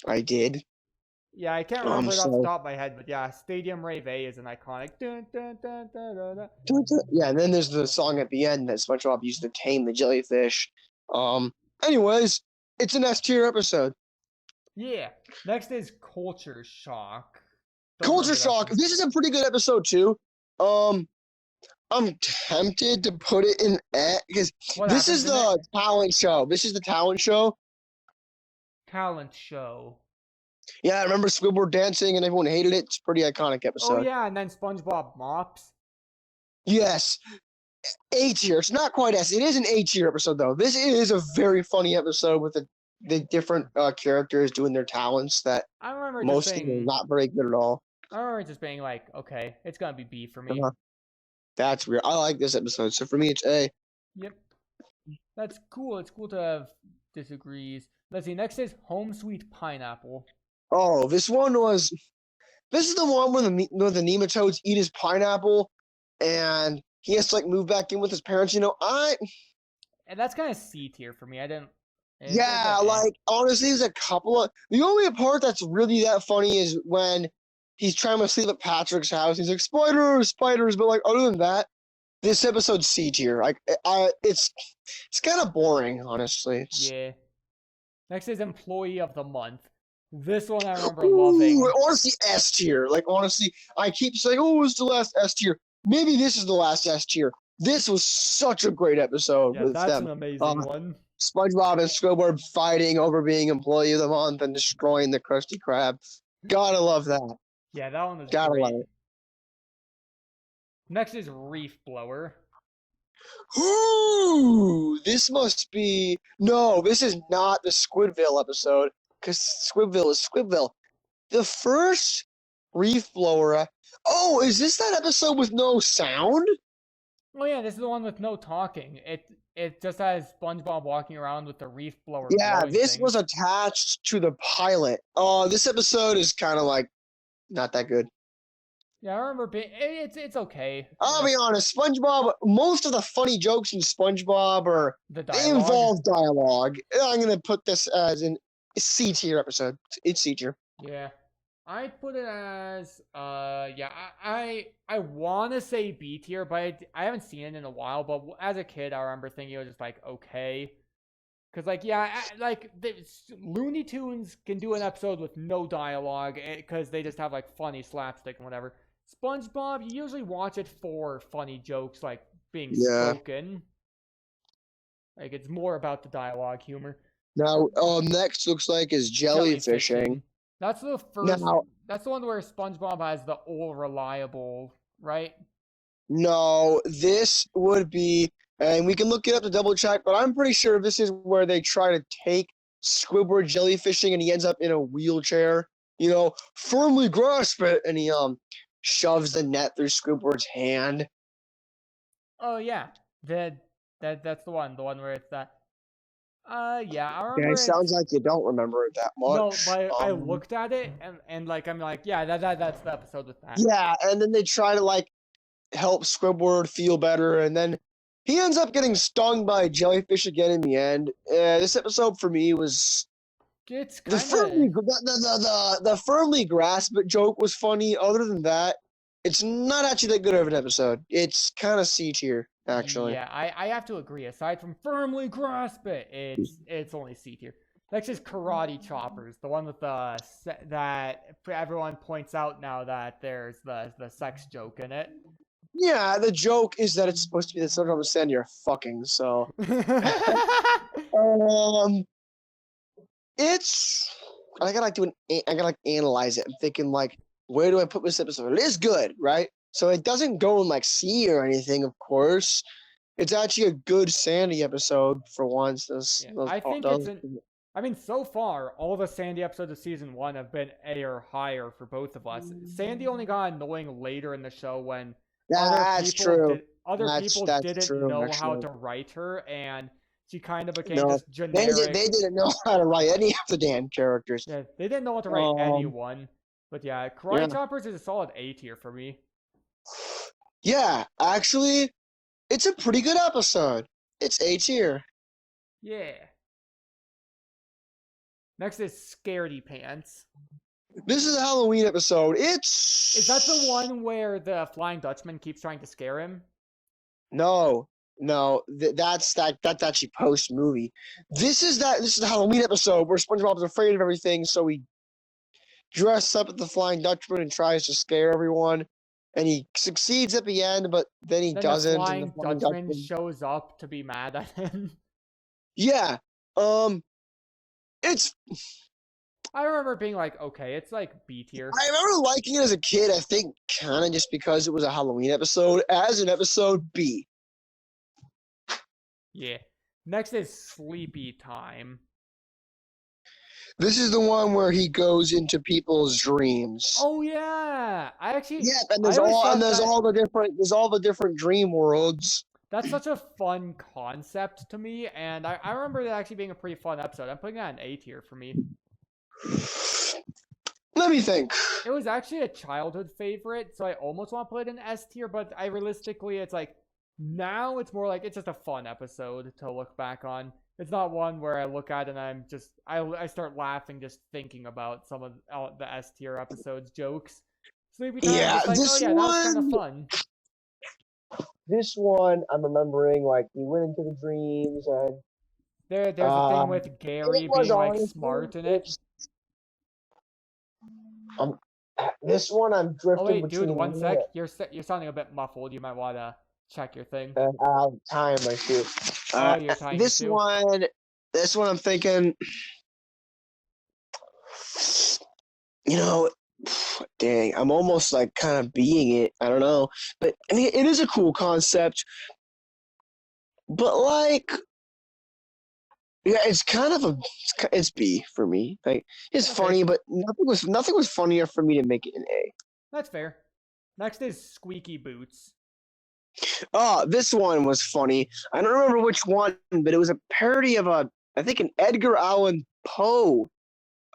I did. Yeah, I can't remember it off the top of my head, but yeah, Stadium Rave A is an iconic. Dun, dun, dun, dun, dun, dun. Yeah, and then there's the song at the end that SpongeBob used to tame the jellyfish. Anyways, it's an S tier episode. Yeah. Next is Culture Shock. Culture Shock. This is a pretty good episode too. I'm tempted to put it in S because this is the talent show. This is the talent show. Talent show. Yeah, I remember Squidward dancing and everyone hated it. It's a pretty iconic episode. Oh yeah, and then SpongeBob mops. Yes. A tier. It's not quite S. It is an A tier episode though. This is a very funny episode with the different characters doing their talents that I remember most of them are not very good at all. I remember just being like, okay, it's gonna be B for me. That's weird. I like this episode, so for me it's A. Yep. That's cool. It's cool to have disagrees. Let's see. Next is Home Sweet Pineapple. Oh, this is the one where the nematodes eat his pineapple, and he has to like move back in with his parents. And that's kind of C tier for me. Yeah, like honestly, there's a couple of the only part that's really that funny is when he's trying to sleep at Patrick's house. He's like spiders, but like other than that, this episode's C tier. Like it's kind of boring, honestly. Yeah. Next is Employee of the Month. This one I remember loving. Honestly, S tier. Like honestly, I keep saying, "Oh, it's the last S tier." maybe this is the last S tier. This was such a great episode Yeah, with that's them. an amazing one. SpongeBob and Squidward fighting over being Employee of the Month and destroying the Krusty Krab. Gotta love that. Yeah, that one was Gotta great. love it. Next is Reef Blower. Ooh, this must be no. This is not the Squidville episode because Squidville is Squidville. The first Reef Blower. Oh, is this that episode with no sound? Oh yeah, this is the one with no talking. It just has SpongeBob walking around with the reef blower. Yeah, this thing. was attached to the pilot. This episode is kind of like not that good. Yeah, I remember it's okay. I'll be honest, SpongeBob. Most of the funny jokes in SpongeBob are they involve dialogue. I'm gonna put this as an C tier episode. It's C tier. Yeah, I put it as yeah. I want to say B tier, but I haven't seen it in a while. But as a kid, I remember thinking it was just like okay. Cause like yeah, Looney Tunes can do an episode with no dialogue because they just have like funny slapstick and whatever. SpongeBob, you usually watch it for funny jokes like being spoken. Like it's more about the dialogue humor. Now, next looks like is jellyfishing. That's the first. Now, that's the one where SpongeBob has the all reliable, right? No, this would be, and we can look it up to double check, but I'm pretty sure this is where they try to take Squidward jellyfishing and he ends up in a wheelchair. You know, firmly grasp it, and he shoves the net through Squidward's hand. Oh yeah, that's the one where it's that. Yeah, I remember. Yeah, it sounds like you don't remember it that much. No, but I looked at it and like I'm like, yeah, that's the episode with that. Yeah, and then they try to like help Squidward feel better, and then he ends up getting stung by a jellyfish again in the end. This episode for me was. It's kinda... the firmly grasp it joke was funny. Other than that, it's not actually that good of an episode. It's kind of C tier, actually. Yeah, I have to agree. Aside from firmly grasp it, it's only C tier. Next is Karate Choppers, the one with that everyone points out now that there's the sex joke in it. Yeah, the joke is that it's supposed to be the sort of understand you're fucking. So, it's I gotta analyze it. I'm thinking like, where do I put this episode? It is good, right? So it doesn't go in like C or anything, of course. It's actually a good Sandy episode for once. I think I mean, so far, all the Sandy episodes of season 1 have been A or higher for both of us. Sandy only got annoying later in the show when other people didn't know how to write her, and she kind of became just generic. They didn't know how to write any of the damn characters. Yeah, they didn't know how to write anyone. But yeah, Karate Choppers is a solid A tier for me. Yeah, actually, it's a pretty good episode. It's A tier. Yeah. Next is Scaredy Pants. This is a Halloween episode. Is that the one where the Flying Dutchman keeps trying to scare him? No. That's actually post movie. This is the Halloween episode where SpongeBob is afraid of everything, so he dresses up as the Flying Dutchman and tries to scare everyone. And he succeeds at the end, but then he doesn't. The Flying Dutchman shows up to be mad at him. Yeah. It's. I remember being like, okay, it's like B tier. I remember liking it as a kid. I think kind of just because it was a Halloween episode. As an episode, B. Yeah. Next is Sleepy Time. This is the one where he goes into people's dreams. Oh yeah, and there's all the different dream worlds. That's such a fun concept to me, and I remember it actually being a pretty fun episode. I'm putting that in A tier for me. Let me think. It was actually a childhood favorite, so I almost want to put it in S tier, but realistically, it's like now it's more like it's just a fun episode to look back on. It's not one where I look at it and I start laughing just thinking about some of the S tier episodes jokes. Sleepy Time, yeah, like, this that was kind of fun. This one, I'm remembering, like, he went into the dreams, and there's a thing with Gary being like smart in it. This one I'm Oh drifting wait, dude, between. one sec. You're sounding a bit muffled. You might want to check your thing. Time I shoot. Oh, you're tying your This shoe. one, I'm thinking. You know, dang, I'm almost like kind of being it. I don't know, but I mean, it is a cool concept. But like, yeah, it's kind of it's B for me. Like, it's Okay. funny, but nothing was funnier for me to make it an A. That's fair. Next is Squeaky Boots. Oh, this one was funny. I don't remember which one, but it was a parody of I think an Edgar Allan Poe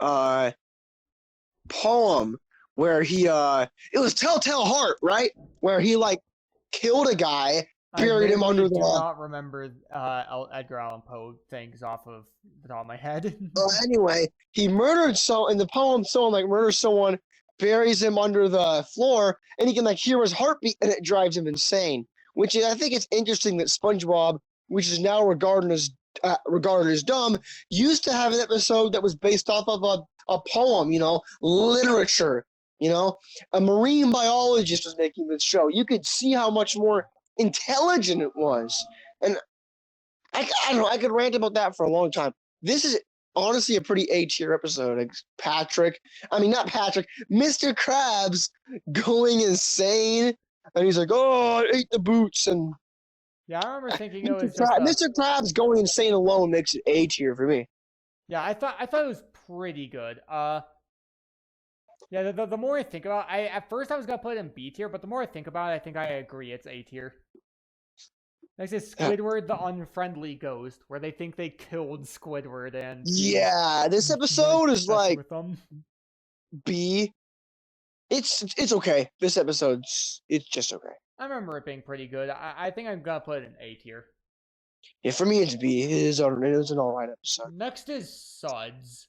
uh poem where it was Telltale Heart, right? Where he like killed a guy, buried him under I do the not remember Edgar Allan Poe things off of the top of my head. anyway, he murdered in the poem someone like murders someone, buries him under the floor, and he can like hear his heartbeat and it drives him insane. Which is, I think it's interesting that SpongeBob, which is now regarded as dumb, used to have an episode that was based off of a poem, literature. A marine biologist was making this show. You could see how much more intelligent it was. And I don't know, I could rant about that for a long time. This is honestly a pretty A-tier episode. Like not Patrick, Mr. Krabs going insane. And he's like, oh, I ate the boots. And yeah, I remember thinking it was Mr. Krabs going insane alone makes it A-tier for me. Yeah, I thought it was pretty good. Yeah, the more I think about it, at first I was gonna put it in B tier, but the more I think about it, I think I agree it's A tier. Next is Squidward the Unfriendly Ghost, where they think they killed Squidward and yeah, this episode is like B. It's okay. This episode's it's just okay. I remember it being pretty good. I think I'm gonna put it in A tier. Yeah, for me it's B. It is an alright episode. Next is Suds.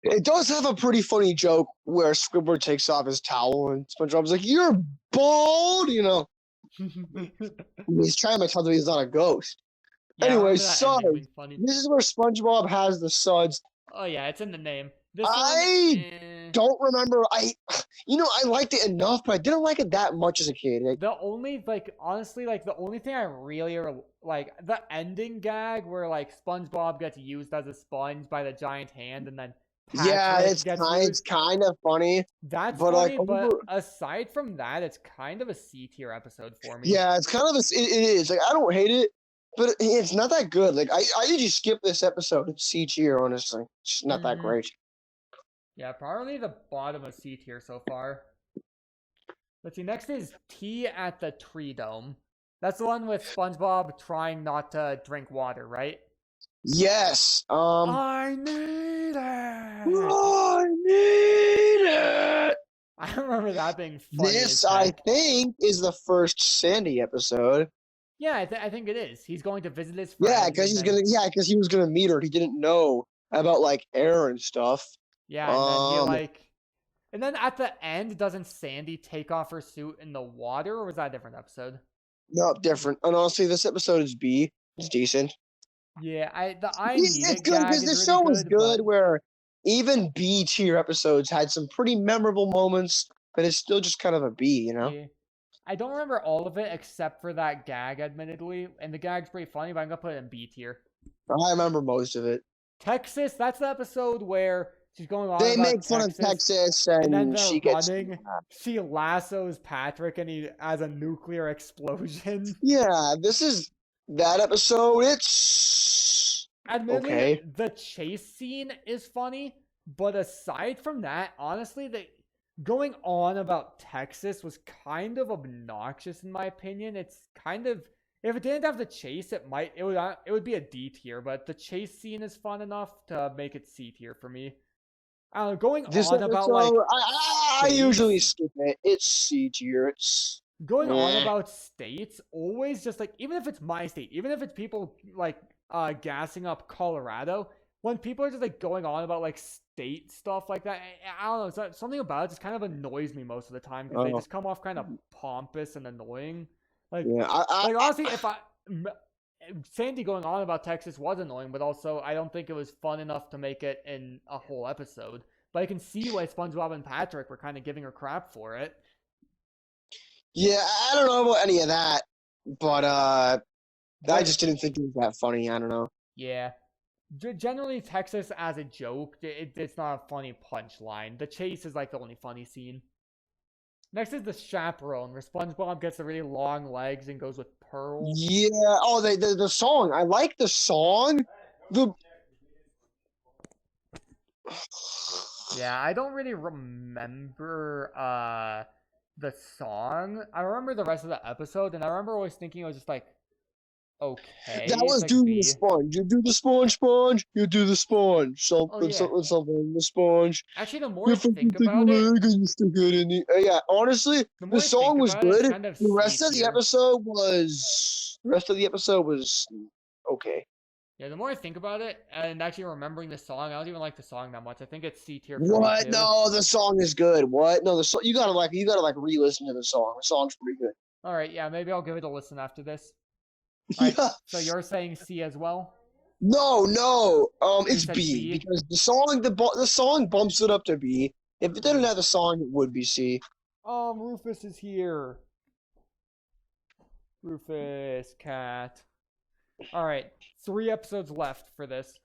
It does have a pretty funny joke where Squidward takes off his towel and SpongeBob's like, "You're bald," He's trying to tell them he's not a ghost. Yeah, anyway, Suds. This is where SpongeBob has the Suds. Oh yeah, it's in the name. Don't remember. I liked it enough, but I didn't like it that much as a kid. The only honestly the only thing I really like the ending gag where like SpongeBob gets used as a sponge by the giant hand and then Patrick it's kind of funny. That's funny, but aside from that, it's kind of a C tier episode for me. Yeah, it's kind of it is. Like I don't hate it, but it's not that good. Like I usually skip this episode. It's C tier, honestly. It's not that great. Yeah, probably the bottom of C tier so far. Let's see. Next is Tea at the Tree Dome. That's the one with SpongeBob trying not to drink water, right? Yes. I need it. I need it. I remember that being funny. This, I think, is the first Sandy episode. Yeah, I think it is. He's going to visit his friend. Yeah, because he was gonna meet her. He didn't know about like air and stuff. Yeah, and then and then at the end, doesn't Sandy take off her suit in the water, or was that a different episode? No, different. And honestly, this episode is B. It's decent. Yeah, it's good because the show was good. Where even B tier episodes had some pretty memorable moments, but it's still just kind of a B, Yeah. I don't remember all of it except for that gag, admittedly, and the gag's pretty funny, but I'm gonna put it in B tier. I remember most of it. Texas, that's the episode where she's going on. They make fun of Texas, and then she gets running. She lassos Patrick, and he has a nuclear explosion. Yeah, this is that episode. It's admittedly, okay. The chase scene is funny, but aside from that, honestly, going on about Texas was kind of obnoxious in my opinion. It's kind of, if it didn't have the chase, it would be a D tier, but the chase scene is fun enough to make it C tier for me. Going on about I usually skip it. It's C tier. It's going on about states, always just like, even if it's my state, even if it's people like gassing up Colorado, when people are just like going on about like state stuff like that, I don't know, something about it just kind of annoys me most of the time because they just come off kind of pompous and annoying. Like, honestly, if Sandy going on about Texas was annoying, but also I don't think it was fun enough to make it in a whole episode. But I can see why SpongeBob and Patrick were kind of giving her crap for it. Yeah, I don't know about any of that, but I just didn't think it was that funny. I don't know. Yeah. Generally, Texas as a joke, it's not a funny punchline. The chase is like the only funny scene. Next is the chaperone, where SpongeBob gets the really long legs and goes with Pearl. Yeah. Oh, the song. I like the song. The Yeah, I don't really remember the song. I remember the rest of the episode, and I remember always thinking it was just like okay. that was like do B. the sponge. You do the sponge. You do the sponge. Something, yeah. something. The sponge. Actually, the more You I fucking think take a about it, leg and you stick it in the. Yeah, honestly, the more the I think song was about it, it's good. kind of The C rest of the tier. episode was okay. Yeah, the more I think about it, and actually remembering the song, I don't even like the song that much. I think it's C tier for me What? too. No, the song is good. What? No, the song you gotta re-listen to the song. The song's pretty good. All right, yeah, maybe I'll give it a listen after this. All right, Yeah. so you're saying C as well? No. It's said B B? because the song bumps it up to B. If it didn't have the song, it would be C. Rufus is here. Rufus, cat. All right, 3 episodes left for this.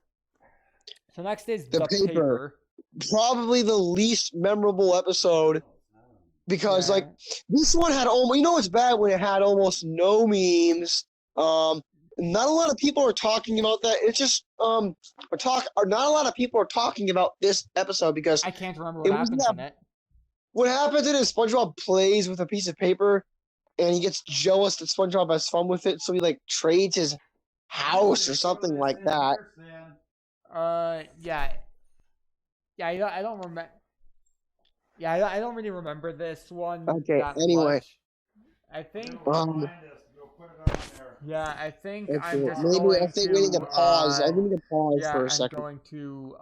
So next is The the paper. Probably the least memorable episode because Yeah. like this one had almost, you know, it's bad when it had almost no memes. Not a lot of people are talking about that. It's just not a lot of people are talking about this episode because I can't remember what happens in it. what happens is SpongeBob plays with a piece of paper and he gets jealous that SpongeBob has fun with it, so he like trades his house or something like that. Yeah. I don't remember. Yeah, I don't really remember this one. Okay, that anyway. much. I think. Yeah, I think Okay, I'm just maybe going I think to. we need to pause. I need to pause Yeah, for a I'm second. going to.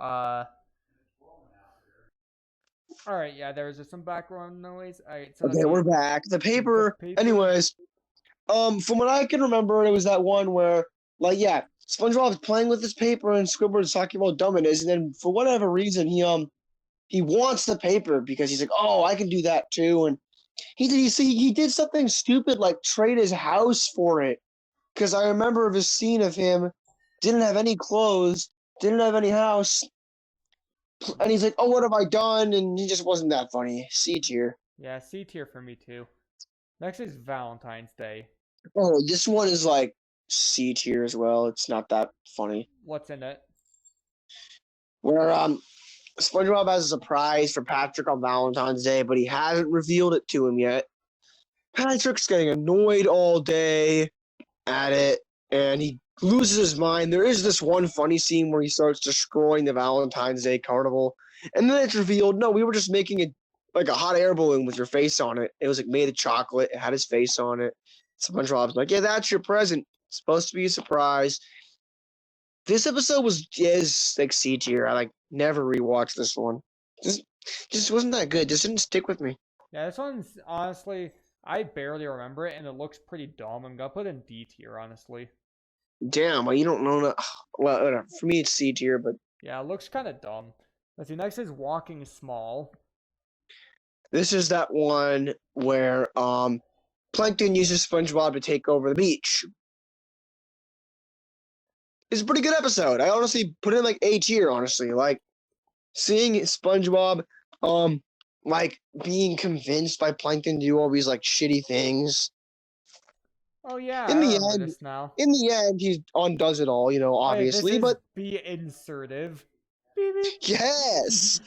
All right, yeah, there's just some background noise. All right, so Okay, we're back. The paper. Anyways, from what I can remember, it was that one where, like, yeah, SpongeBob is playing with this paper and Squidward's talking about how dumb it is, and then for whatever reason, he wants the paper because he's like, oh, I can do that too, and he did something stupid like trade his house for it, because I remember of a scene of him didn't have any clothes, didn't have any house. And he's like, oh, what have I done? And he just wasn't that funny. C tier. Yeah, C tier for me too. Next is Valentine's Day. Oh, this one is like C tier as well. It's not that funny. What's in it? Where SpongeBob has a surprise for Patrick on Valentine's Day, but he hasn't revealed it to him yet. Patrick's getting annoyed all day at it, and he loses his mind. There is this one funny scene where he starts destroying the Valentine's Day carnival, and then it's revealed, no, we were just making it like a hot air balloon with your face on it. It was like made of chocolate. It had his face on it. SpongeBob's like, yeah, that's your present. It's supposed to be a surprise. This episode is like C tier. I like never rewatched this one. Just wasn't that good. Just didn't stick with me. Yeah, this one's honestly, I barely remember it, and it looks pretty dumb. I'm gonna put it in D tier, honestly. Damn, well, you don't know that. Well, whatever. For me, it's C tier, but yeah, it looks kind of dumb. Let's see. Next is Walking Small. This is that one where Plankton uses SpongeBob to take over the beach. It's a pretty good episode. I honestly put it in like A tier, honestly. Like seeing SpongeBob like being convinced by Plankton to do all these like shitty things. Oh yeah, In I the remember end, this now. in the end, he undoes it all, you know, obviously. Hey, this is but be insertive. Beep, beep. yes,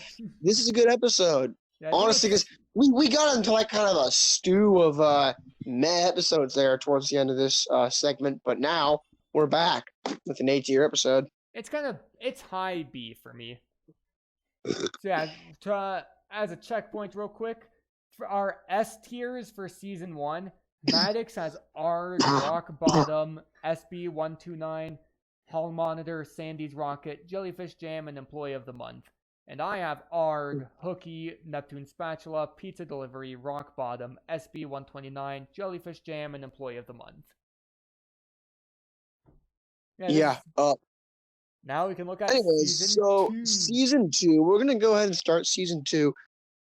this is a good episode. Yeah, Honestly, because we got into like kind of a stew of meh episodes there towards the end of this segment, but now we're back with an A tier episode. It's high B for me. So yeah, as a checkpoint real quick, for our S tiers for season 1, Maddox has R, Rock Bottom, SB129, Hall Monitor, Sandy's Rocket, Jellyfish Jam, and Employee of the Month. And I have Arg, Hooky, Neptune Spatula, Pizza Delivery, Rock Bottom, SB129, Jellyfish Jam, and Employee of the Month. Yeah. Now we can look at Anyways, season so 2. season 2, we're gonna go ahead and start season 2.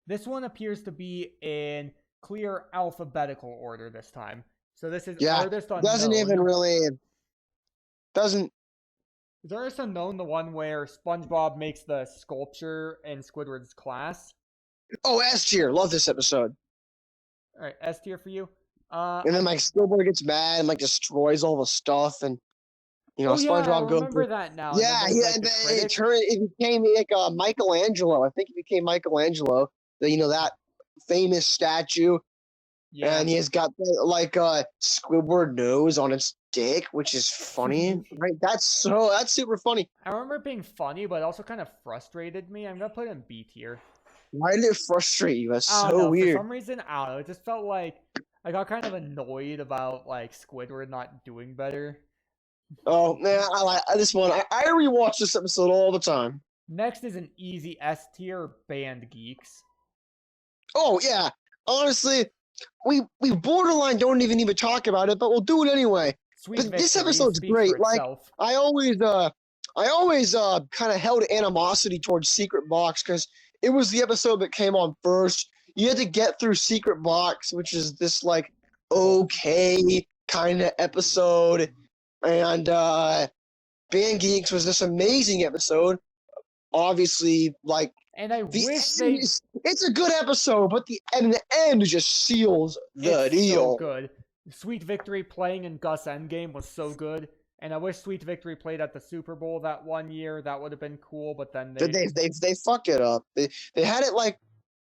This one appears to be in clear alphabetical order this time. So this is Yeah, Artist doesn't even Unknown. really doesn't. Is Artist Unknown the one where SpongeBob makes the sculpture in Squidward's class? Oh, S tier. Love this episode. All right, S tier for you. And then like Squidward gets mad and like destroys all the stuff, and Oh yeah, I SpongeBob goes. remember that now. Yeah, and then yeah, like, and the then critic. it became like Michelangelo. I think it became Michelangelo. That famous statue, Yeah. and he's got the, Squidward nose on its dick, which is funny, right? That's super funny. I remember it being funny, but it also kind of frustrated me. I'm gonna put it in B tier. Why did it frustrate you? That's I don't so know. weird. For some reason, I don't know. It just felt like I got kind of annoyed about like Squidward not doing better. Oh man, I like this one. I rewatch this episode all the time. Next is an easy S tier, Band Geeks. Oh yeah, honestly, we borderline don't even need to talk about it, but we'll do it anyway. Sweet This Victory episode's speaks great. for Like itself. I always kind of held animosity towards Secret Box because it was the episode that came on first. You had to get through Secret Box, which is this like okay kind of episode, and Band Geeks was this amazing episode. Obviously, like And I the wish end they. it's a good episode, but the end just seals the It's deal. so good. Sweet Victory playing in Gus Endgame was so good. And I wish Sweet Victory played at the Super Bowl that one year. That would have been cool, but then They fucked it up. They had it like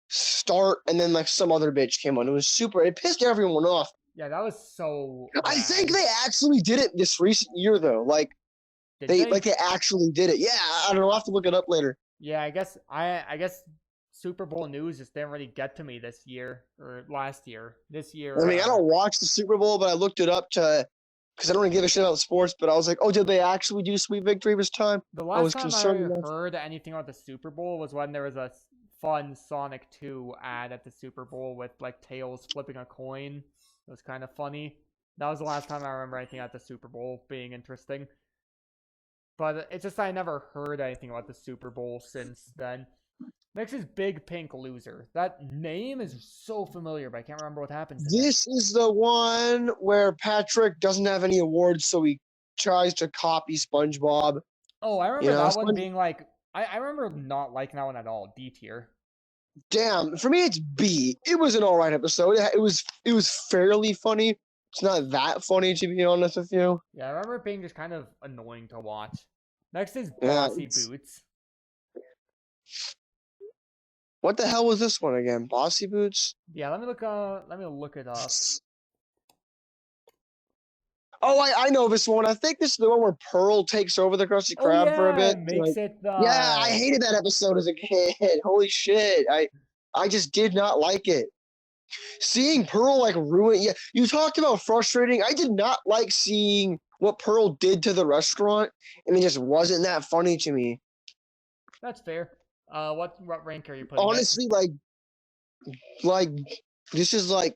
start and then like some other bitch came on. It pissed everyone off. Yeah, that was so I bad. think they actually did it this recent year though. Like Did they actually did it. Yeah, I don't know. I'll have to look it up later. Yeah, I guess Super Bowl news just didn't really get to me this year or last year. This year, I mean, I don't watch the Super Bowl, but I looked it up because I don't really give a shit about sports. But I was like, oh, did they actually do Sweet Victory this time? The I was last time concerned I enough. heard anything about the Super Bowl was when there was a fun Sonic 2 ad at the Super Bowl with like Tails flipping a coin. It was kind of funny. That was the last time I remember anything at the Super Bowl being interesting. But it's just I never heard anything about the Super Bowl since then. Next is Big Pink Loser. That name is so familiar, but I can't remember what happens. This is the one where Patrick doesn't have any awards, so he tries to copy SpongeBob. Oh, I remember that one being like... I remember not liking that one at all. D tier. Damn, for me it's B. It was an alright episode. It was fairly funny. It's not that funny, to be honest with you. Yeah, I remember it being just kind of annoying to watch. Next is Yeah, Bossy Boots. What the hell was this one again? Bossy Boots? Yeah, let me look it up. Oh, I know this one. I think this is the one where Pearl takes over the Krusty Krab for a bit. Makes it the... Yeah, I hated that episode as a kid. Holy shit. I just did not like it. Seeing Pearl like ruin... Yeah, you talked about frustrating. I did not like seeing what Pearl did to the restaurant, and it just wasn't that funny to me. That's fair. What rank are you putting? Honestly, like this is like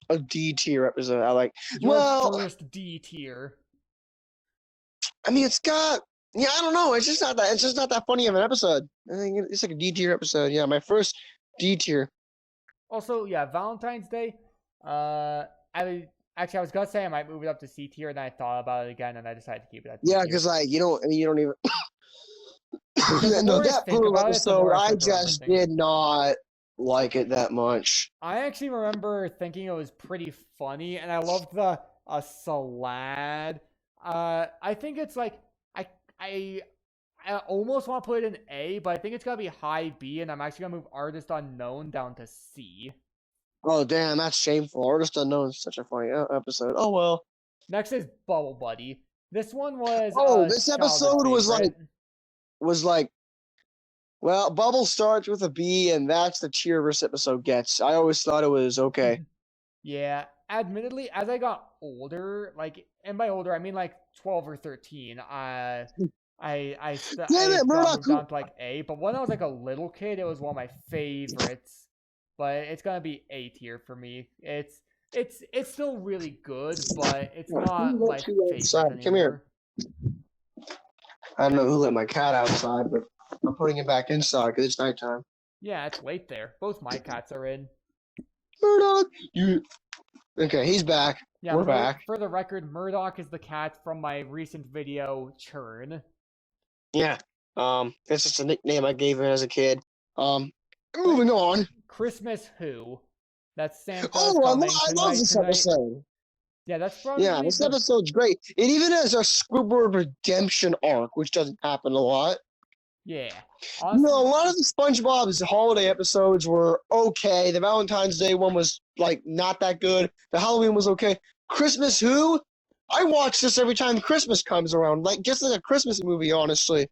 a D tier episode. I like. Your first D tier. I mean, it's got. Yeah, I don't know. It's just not that funny of an episode. I think it's like a D tier episode. Yeah, my first D tier. Also, yeah, Valentine's Day. I was gonna say I might move it up to C tier, and then I thought about it again, and I decided to keep it at D tier. Yeah, because like you don't even. No, that Pearl episode, I just did not like it that much. I actually remember thinking it was pretty funny, and I loved the salad. I think it's like I almost want to put it in A, but I think it's gonna be high B, and I'm actually gonna move Artist Unknown down to C. Oh damn, that's shameful. Artist Unknown is such a funny episode. Oh well. Next is Bubble Buddy. This one was. This episode was like, well, Bubble starts with a B, and that's the tier this episode gets. I always thought it was okay. Yeah, admittedly, as I got older, and by older I mean like 12 or 13, I moved down to like A. But when I was like a little kid, it was one of my favorites. But it's gonna be A tier for me. It's still really good, but it's not my favorite anymore. Come here. I don't know who let my cat outside, but I'm putting it back inside because it's nighttime. Yeah, it's late there. Both my cats are in. Murdoch, you. Okay, he's back. Yeah, We're back. for the record, Murdoch is the cat from my recent video, Churn. Yeah. That's just a nickname I gave him as a kid. Moving on. Christmas Who? That's Santa's Oh, coming I love this tonight. episode. Yeah, that's probably Yeah, this episode's great. It even has a Squidward redemption arc, which doesn't happen a lot. Yeah. You know, a lot of the SpongeBob's holiday episodes were okay. The Valentine's Day one was, like, not that good. The Halloween was okay. Christmas Who? I watch this every time Christmas comes around. Like, just like a Christmas movie, honestly.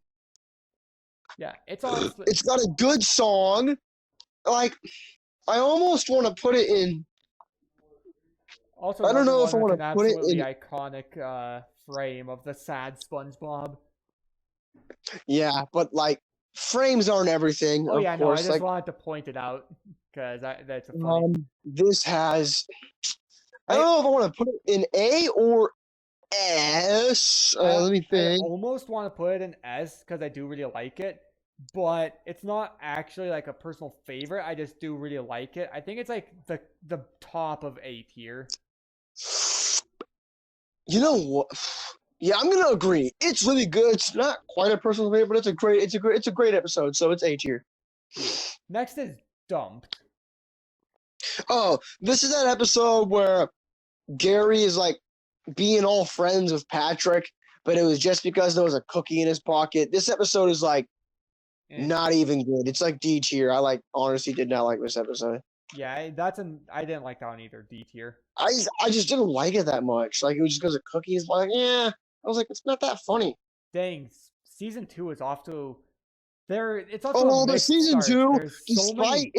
Yeah, it's honestly... It's got a good song. Like, I almost want to put it in... Also, I don't know if I want to put it in... iconic frame of the sad SpongeBob. Yeah, but, like, frames aren't everything. Oh, of yeah, course. No, I just wanted to point it out, because that's a funny... This has... I don't know if I want to put it in A or S. Let me think. I almost want to put it in S, because I do really like it. But it's not actually like a personal favorite. I just do really like it. I think it's like the top of A tier. You know what? Yeah, I'm gonna agree. It's really good. It's not quite a personal favorite, but it's a great episode. So it's A tier. Next is Dumped. Oh, this is that episode where Gary is like being all friends with Patrick, but it was just because there was a cookie in his pocket. This episode is like not even good. It's like D tier. I honestly did not like this episode. Yeah, I didn't like that one either. D tier. I just didn't like it that much. Like, it was just because of cookies. Like, yeah, I was like, it's not that funny. Dang, season 2 is off to it's off to a but season start. 2, despite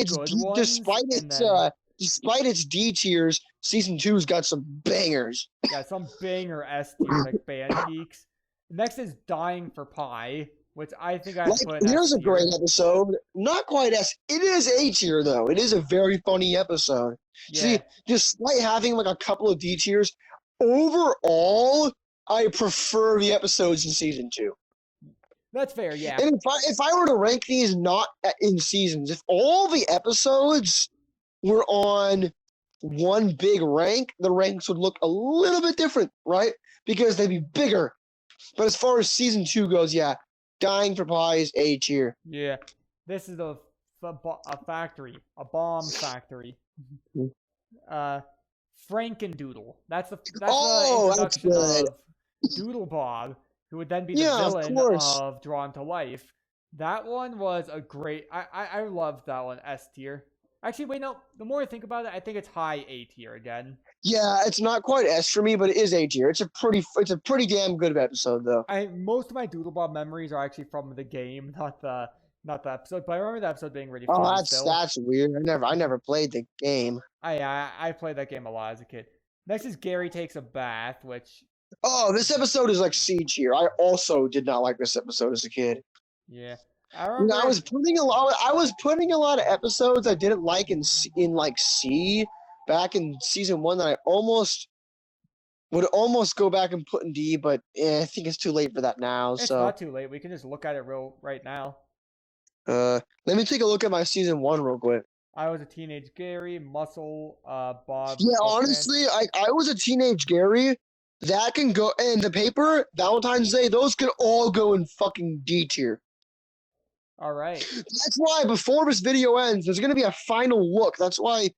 its D tiers, season 2's got some bangers. Yeah, some banger S tier like Band Geeks. Next is Dying for Pie, which I think I put. Here's a great episode. Not quite S. It is A tier though. It is a very funny episode. Yeah. See, despite having like a couple of D tiers, overall, I prefer the episodes in season 2. That's fair, yeah. And if I were to rank these not in seasons, if all the episodes were on one big rank, the ranks would look a little bit different, right? Because they'd be bigger. But as far as season 2 goes, yeah, Dying for Pie is A tier. Yeah, this is a factory, a bomb factory. Frankendoodle. That's the introduction of Doodle Bob, who would then be the villain of Drawn to Life. That one was a great... I loved that one, S tier. Actually, wait, no. The more I think about it, I think it's high A tier again. Yeah, it's not quite S for me, but it is A tier. It's a pretty damn good episode, though. Most of my Doodle Bob memories are actually from the game, not the episode. But I remember the episode being really fun. Oh, that's weird. I never played the game. I played that game a lot as a kid. Next is Gary Takes a Bath, which... Oh, this episode is like C tier. I also did not like this episode as a kid. Yeah. I was putting a lot of episodes I didn't like in C back in season 1 that I would almost go back and put in D, but I think it's too late for that now. It's not too late. We can just look at it right now. Let me take a look at my season 1 real quick. I was a teenage Gary, Muscle, Bob. Yeah, honestly, I was a teenage Gary. That can go, and the paper, Valentine's Day, those can all go in fucking D tier. All right. That's why before this video ends, there's going to be a final look. That's why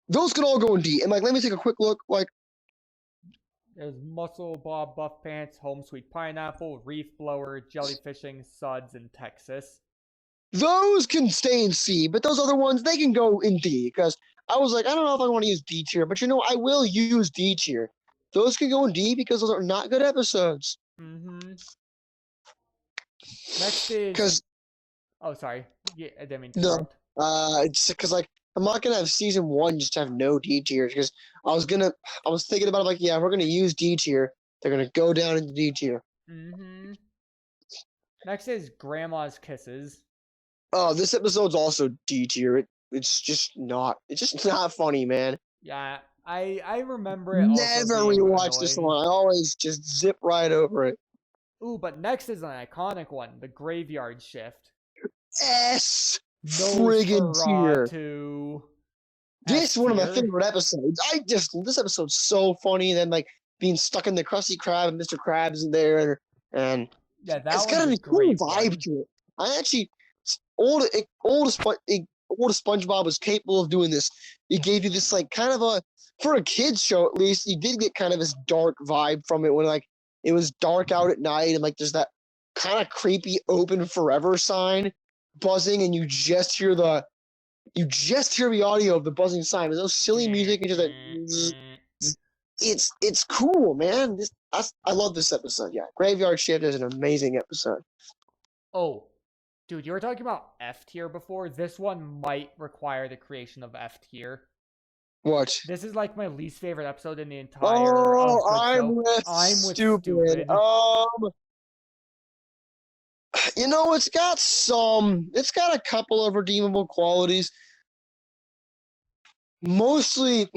those can all go in D. And let me take a quick look. There's Muscle, Bob, Buff Pants, Home Sweet Pineapple, Reef Blower, Jellyfishing, Suds, and Texas. Those can stay in C, but those other ones, they can go in D. Because I was like, I don't know if I want to use D tier, but I will use D tier. Those can go in D because those are not good episodes. Mm-hmm. Next is... Oh, sorry. Yeah, I didn't mean to interrupt. It's because I'm not gonna have season 1 just have no D tiers because I was thinking about it if we're gonna use D tier, they're gonna go down into D tier. Mm-hmm. Next is Grandma's Kisses. Oh, this episode's also D tier. It's just not funny, man. Yeah, I remember it. Never rewatch this one. I always just zip right over it. Ooh, but next is an iconic one, the graveyard shift. S friggin' tier. Nosferatu. This S is one of my tier. favorite episodes. This episode's so funny. And then like being stuck in the Krusty Krab and Mr. Krabs in there, and Yeah, that it's one's got a a cool great vibe one. to it. I actually old SpongeBob was capable of doing this. He gave you this like kind of a for a kids show at least. You did get kind of this dark vibe from it when like it was dark out at night and like there's that kind of creepy open forever sign buzzing and you just hear the audio of the buzzing sign. There's no silly music and just like it's cool, man. I love this episode. Yeah, Graveyard Shift is an amazing episode. Oh, dude, you were talking about F tier before. This one might require the creation of F tier. What? This is like my least favorite episode in the entire Oh, of Good I'm Show. with I'm with stupid. You know, it's got a couple of redeemable qualities. Mostly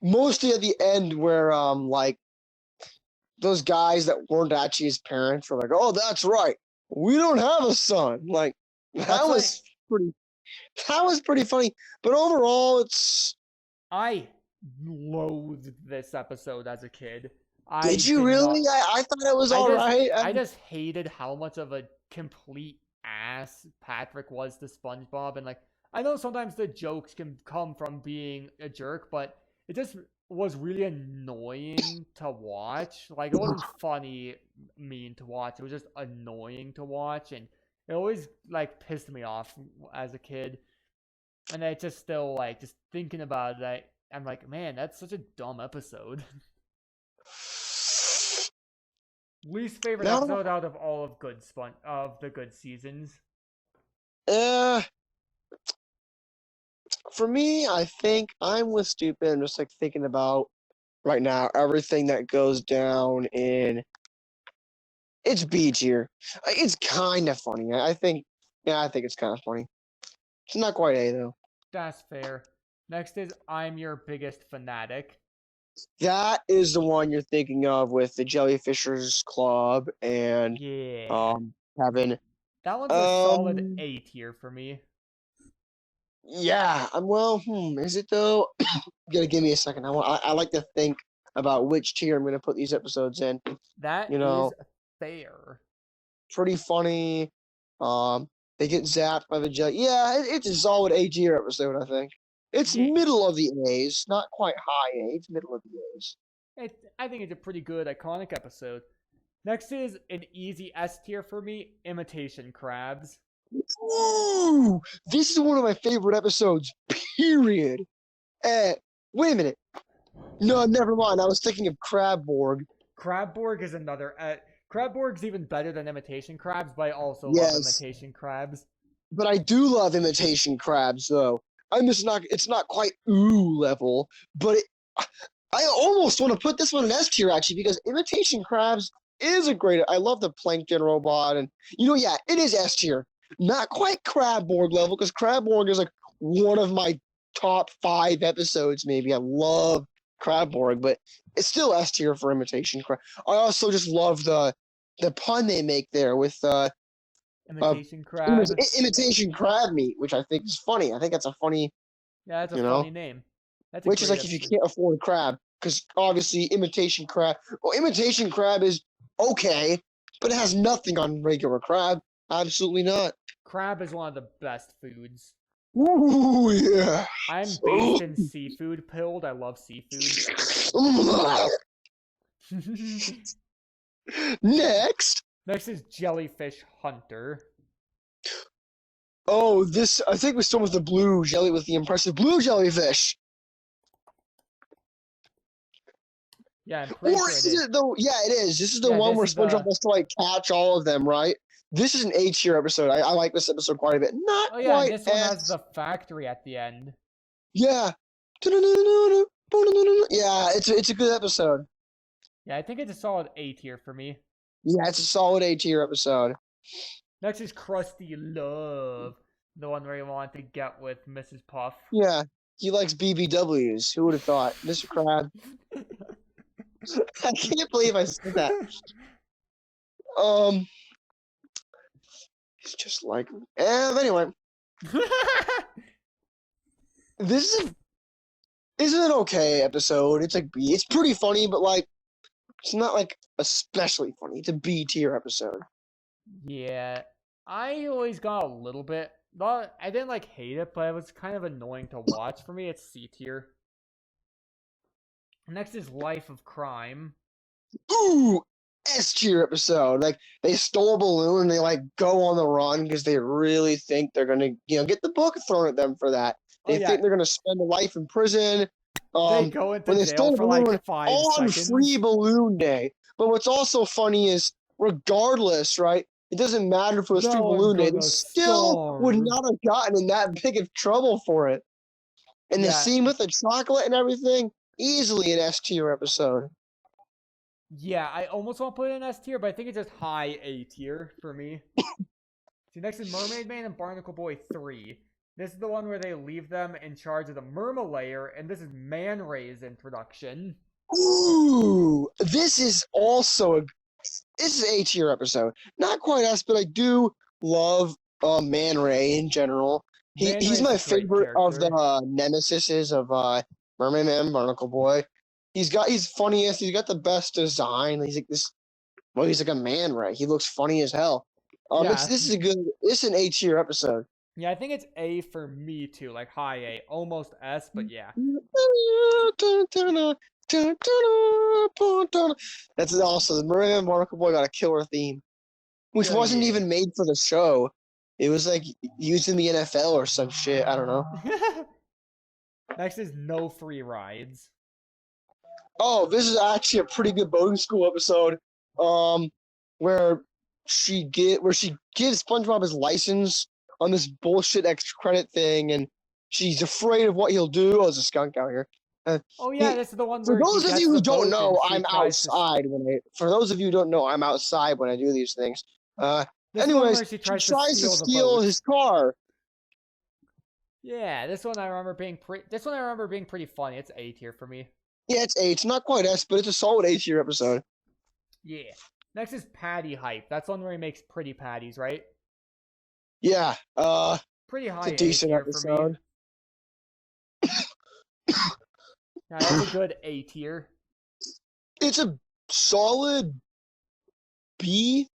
at the end where like those guys that weren't actually his parents were like, "Oh, that's right, we don't have a son." Like pretty that was pretty funny. But overall, I loathed this episode as a kid. did you really? I thought it was all right. I just hated how much of a complete ass Patrick was to SpongeBob, and like I know sometimes the jokes can come from being a jerk, but it just was really annoying to watch. Like it wasn't funny, mean to watch. It was just annoying to watch, and it always like pissed me off as a kid. And I just still like just thinking about it. I'm like, man, that's such a dumb episode. Least favorite No, episode out of all of the good seasons. For me, I think I'm with stupid. I'm just like thinking about right now everything that goes down in it's B tier. It's kind of funny. I think it's kind of funny. It's not quite A though. That's fair. Next is I'm Your Biggest Fanatic. That is the one you're thinking of with the Jellyfishers Club and Yeah. Kevin. That one's a solid A tier for me. Yeah. Is it though? You gotta give me a second. I like to think about which tier I'm gonna put these episodes in. That is fair. Pretty funny. They get zapped by the jelly. Yeah, it's a solid A tier episode, I think. It's middle of the A's, not quite high A. It's middle of the A's. I think it's a pretty good, iconic episode. Next is an easy S tier for me, Imitation Crabs. Ooh, this is one of my favorite episodes, period. Wait a minute. No, never mind. I was thinking of Crabborg. Crabborg is another... Crabborg's even better than Imitation Crabs, but I also love Imitation Crabs. But I do love Imitation Crabs, though. It's not quite ooh level, but I almost want to put this one in S tier, actually, because Imitation Crabs is I love the Plankton robot, and, it is S tier. Not quite Crabborg level, because Crabborg is, like, one of my top 5 episodes, maybe. I love Crabborg, but it's still S tier for Imitation Crab. I also just love the pun they make there with Imitation Crab. Imitation Crab Meat, which I think is funny. I think that's a funny. Yeah, that's a funny name. Which is like if you can't afford crab, because obviously Imitation Crab. Well, Imitation Crab is okay, but it has nothing on regular crab. Absolutely not. Crab is one of the best foods. Ooh, yeah. I'm based in seafood pilled. I love seafood. Next is Jellyfish Hunter. Oh, I think we start with the blue jelly with the impressive blue jellyfish. Yeah, I'm pretty sure is it though? Yeah, it is. This is the one where SpongeBob has to like catch all of them, right? This is an A tier episode. I like this episode quite a bit. Not quite. This one has the factory at the end. Yeah. Yeah, it's a good episode. Yeah, I think it's a solid A tier for me. Yeah, it's a solid A tier episode. Next is Krusty Love, the one where you want to get with Mrs. Puff. Yeah, he likes BBWs. Who would have thought? Mr. Crab. I can't believe I said that. He's just like anyway. This is an okay episode. It's like B. It's pretty funny, but like it's not like especially funny. It's a B tier episode. Yeah, I always got a little bit. Not, I didn't like hate it, but it was kind of annoying to watch. For me, it's C tier. Next is Life of Crime. Ooh, S tier episode. Like they stole a balloon and they like go on the run because they really think they're gonna get the book thrown at them for that. They think they're gonna spend a life in prison. They go into when they jail stole for balloon like 5 on seconds. free balloon day. But what's also funny is regardless, right? It doesn't matter if it was free balloon day. They still would not have gotten in that big of trouble for it. And the scene with the chocolate and everything, easily an S tier episode. Yeah, I almost want to put it in S tier, but I think it's just high A tier for me. See, next is Mermaid Man and Barnacle Boy 3. This is the one where they leave them in charge of the Mermalayer, and this is Man Ray's introduction. Ooh, this is also this is an A tier episode. Not quite S, but I do love Man Ray in general. He's my favorite of the nemesises of Mermaid Man, Barnacle Boy. He's funniest. He's got the best design. He's like a Man Ray. He looks funny as hell. This is an A tier episode. Yeah, I think it's A for me too, like high A, almost S, but yeah. That's also the Mermaid Man Barnacle Boy got a killer theme, which wasn't even made for the show. It was like used in the NFL or some shit. I don't know. Next is No Free Rides. Oh, this is actually a pretty good boating school episode. Where she gives SpongeBob his license on this bullshit extra credit thing, and she's afraid of what he'll do. Oh, there's a skunk out here. This is the one. For those of you who don't know, I'm outside For those of you who don't know, I'm outside when I do these things. Anyways, she tries to steal his car. Yeah, this one I remember being pretty funny. It's A tier for me. Yeah, it's A. It's not quite S, but it's a solid A tier episode. Yeah. Next is Patty Hype. That's one where he makes pretty patties, right? Yeah. Pretty high. It's a decent episode. Now, that's a good A tier. It's a solid B.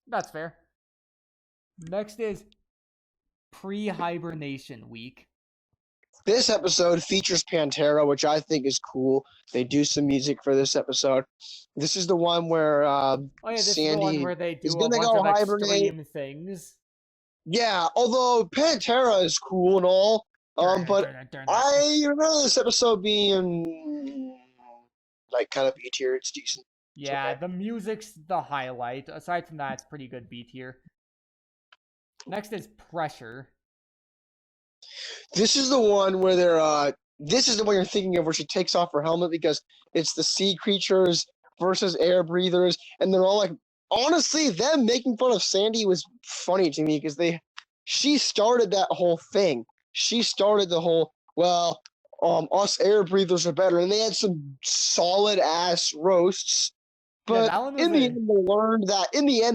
That's fair. Next is Pre-Hibernation Week. This episode features Pantera, which I think is cool. They do some music for this episode. This is the one where Sandy is going to go hibernate. Things. Yeah, although Pantera is cool and all, but I remember this episode being like kind of B tier. It's decent. Yeah, the music's the highlight. Aside from that, it's pretty good B tier. Next is Pressure. This is the one where this is the one you're thinking of, where she takes off her helmet because it's the sea creatures versus air breathers, and they're all like, honestly, them making fun of Sandy was funny to me because she started that whole thing. She started the whole, us air breathers are better, and they had some solid ass roasts. But in the end,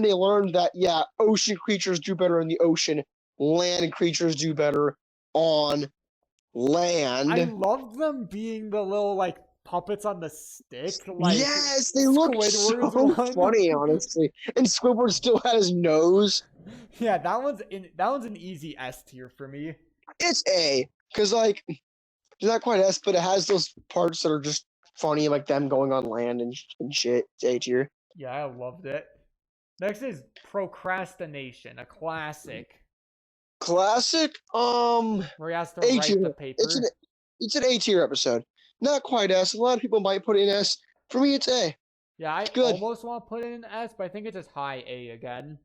they learned that ocean creatures do better in the ocean. Land creatures do better on land. I love them being the little puppets on the stick. Yes, they look so funny, honestly. And Squidward still had his nose. Yeah, that one's an easy S tier for me. It's A, because it's not quite S, but it has those parts that are just funny, like them going on land and shit. It's A tier. Yeah, I loved it. Next is Procrastination, a classic. Classic? Where he has to write the paper. It's an A tier episode. Not quite S. A lot of people might put it in S. For me, it's A. Yeah, I almost want to put it in S, but I think it's just high A again.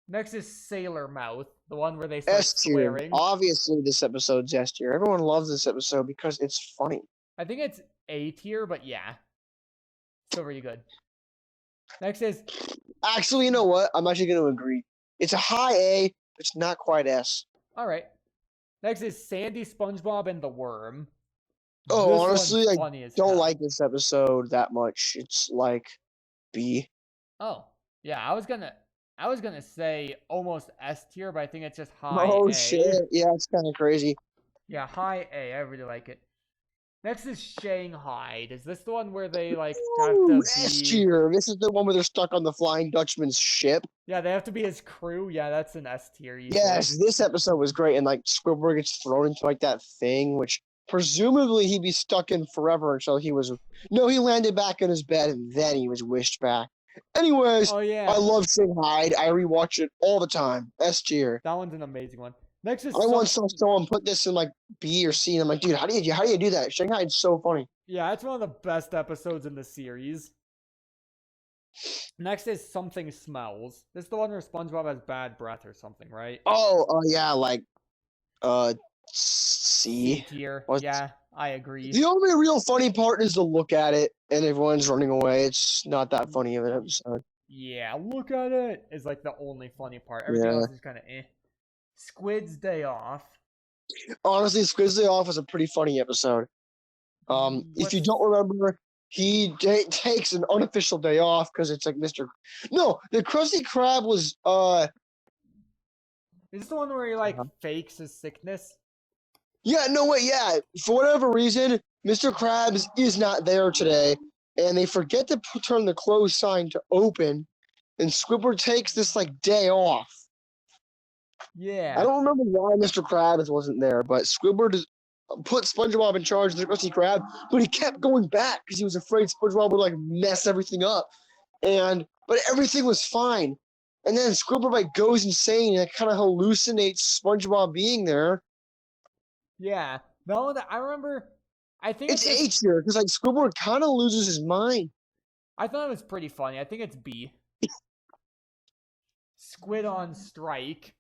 Next is Sailor Mouth, the one where they start swearing. Obviously, this episode's S tier. Everyone loves this episode because it's funny. I think it's A tier, but yeah. Still really good. Next is... Actually, you know what? I'm actually going to agree. It's a high A, but it's not quite S. All right. Next is Sandy, SpongeBob, and the Worm. Oh, honestly, I don't like this episode that much. It's like B. Oh, yeah, I was gonna say almost S tier, but I think it's just high Oh A. shit! Yeah, it's kind of crazy. Yeah, high A. I really like it. Next is Shanghai. Is this the one where they like have Ooh, to S be? tier. This is the one where they're stuck on the Flying Dutchman's ship. Yeah, they have to be his crew. Yeah, that's an S tier easily. Yes, this episode was great, and like Squidward gets thrown into like that thing, which presumably he'd be stuck in forever until he was. No, he landed back in his bed, and then he was wished back. Anyways, Oh I yeah, love Shanghai. I rewatch it all the time. S tier. that one's an amazing one. Next is I some. once saw someone put this in like B or C, and I'm like, dude, how do you do that? Shanghai is so funny. Yeah, it's one of the best episodes in the series. Next is something smells. This is the one where SpongeBob has bad breath or something, right? Oh, yeah, like C C. tier. What's Yeah, I agree. the only real funny part is to look at it and everyone's running away. It's not that funny of an episode. Yeah, look at it. Is like the only funny part. Everything Yeah. else is kind of eh. Squid's Day Off. Honestly, Squid's Day Off was a pretty funny episode. If you What's don't remember, he takes an unofficial day off because it's like Mr. No, the Krusty Krab was is this the one where he like fakes his sickness? yeah, no wait, yeah. For whatever reason, Mr. Krabs is not there today, and they forget to turn the close sign to open, and Squidward takes this like day off. I Yeah. don't remember why Mr. Krabs wasn't there, but Squidward put SpongeBob in charge of the Krusty Krab, but he kept going back because he was afraid SpongeBob would like mess everything up. But everything was fine. And then Squidward like goes insane and it kind of hallucinates SpongeBob being there. Yeah. No, that I remember. I think It's just, H here because like Squidward kind of loses his mind. I thought it was pretty funny. I think it's B. Squid on strike.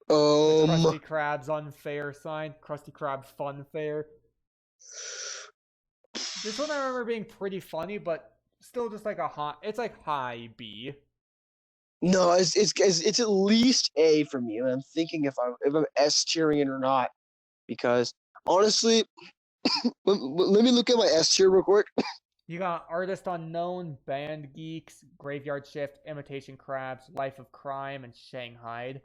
The Krusty Krab's unfair sign. Krusty Krab fun fair. This one I remember being pretty funny, but still just like a high. It's like high B. No, it's at least A for me. And I'm thinking if I'm S tiering it or not because honestly, let me look at my S tier real quick. You got Artist Unknown, Band Geeks, Graveyard Shift, Imitation Crabs, Life of Crime, and Shanghai.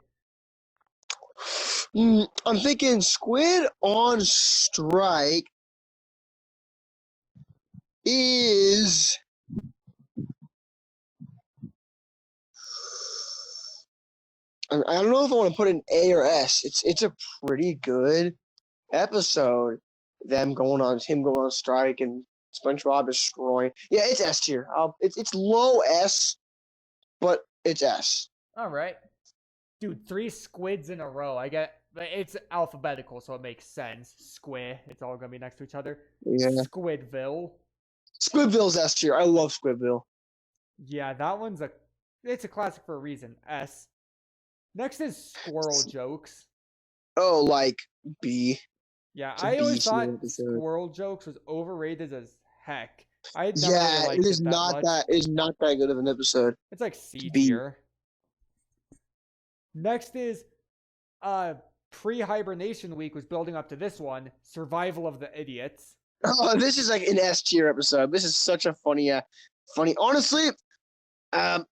I'm thinking Squid on Strike is I don't know if I want to put an A or S. It's a pretty good episode. Him going on strike and SpongeBob destroying. Yeah, it's S tier. It's low S, but it's S. All right. Dude, 3 squids in a row. I get it's alphabetical, so it makes sense. Squid. It's all gonna be next to each other. Yeah. Squidville. Squidville's S tier. I love Squidville. Yeah, that one's it's a classic for a reason. S. Next is squirrel jokes. Oh, like B. Yeah, It's a I B always tier thought episode. squirrel jokes was overrated as heck. I had never Yeah, really liked it is it that not much. that. It is not that good of an episode. It's like C B. tier. Next is pre-hibernation week was building up to this one, Survival of the Idiots. Oh, this is like an S tier episode. This is such a funny. Honestly, I'll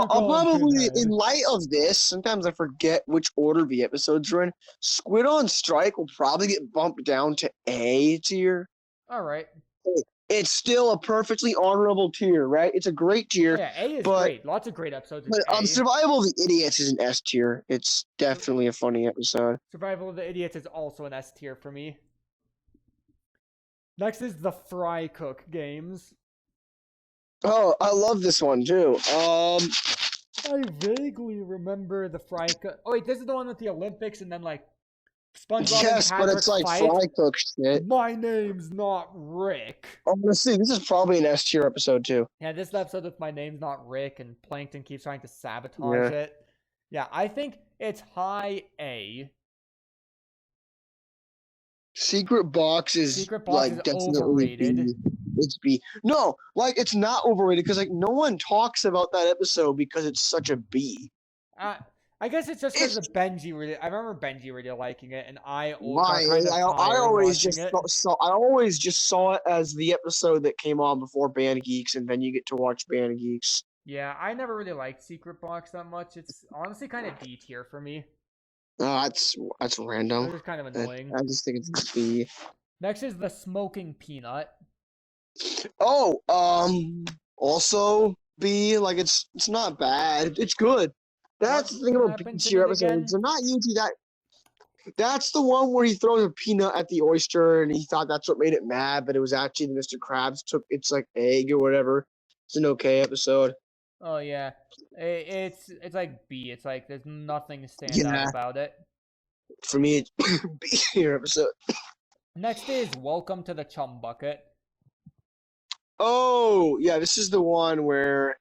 probably, in light of this, sometimes I forget which order the episodes are in. Squid on Strike will probably get bumped down to A tier. All right. It's still a perfectly honorable tier, right? It's a great tier. Yeah, A is but, great. Lots of great episodes. But A. Survival of the Idiots is an S tier. It's definitely a funny episode. Survival of the Idiots is also an S tier for me. Next is the Fry Cook games. Oh, I love this one too. I vaguely remember the Fry Cook. Oh wait, this is the one with the Olympics and then like SpongeBob yes, and but Patrick it's like fight. Fry Cook shit. My name's not Rick. Honestly, this is probably an S tier episode too. Yeah, this is the episode with My Name's Not Rick and Plankton keeps trying to sabotage it. Yeah, I think it's high A. Secret Box is definitely overrated. B. It's B. No, like it's not overrated because like no one talks about that episode because it's such a B. I guess it's just because of Benji really. I remember Benji really liking it, and I always just saw it as the episode that came on before Band Geeks, and then you get to watch Band Geeks. Yeah, I never really liked Secret Box that much. It's honestly kind of D tier for me. Oh, that's It random. was just kind of I, annoying. I just think it's B. Next is the Smoking Peanut. Oh, also B. Like it's not bad. It's good. That's What the thing about B happens in tier it episodes. again? They're not usually that. That's the one where he throws a peanut at the oyster and he thought that's what made it mad, but it was actually Mr. Krabs took its like egg or whatever. It's an okay episode. Oh yeah, it's like B. It's like there's nothing to stand out Yeah, about it. for me, it's B tier episode. Next is Welcome to the Chum Bucket. Oh, yeah, this is the one where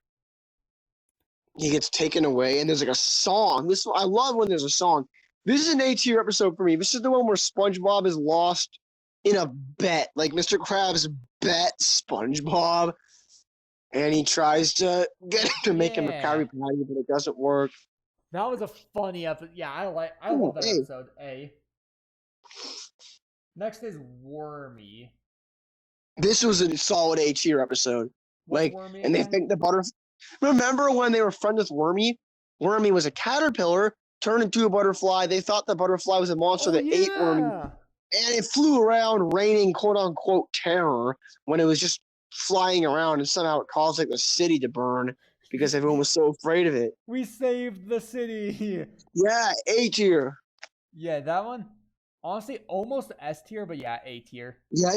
he gets taken away and there's like a song. This I love when there's a song. This is an A tier episode for me. This is the one where SpongeBob is lost in a bet. Like Mr. Krabs bet SpongeBob and he tries to get him to make him a Yeah, Krabby Patty, but it doesn't work. that was a funny episode. Yeah, I Ooh, love that hey, episode. A. Next is Wormy. this was a solid A tier episode. What's Like, Wormy and they again? think the butter. Remember when they were friends with Wormy? Wormy was a caterpillar turned into a butterfly. They thought the butterfly was a monster Oh that ate Wormy, yeah. and it flew around raining quote unquote terror when it was just flying around, and somehow it caused like the city to burn because everyone was so afraid of it. We saved the city. Yeah, A tier. Yeah, that one. Honestly, almost S tier, but yeah, A tier. Yeah,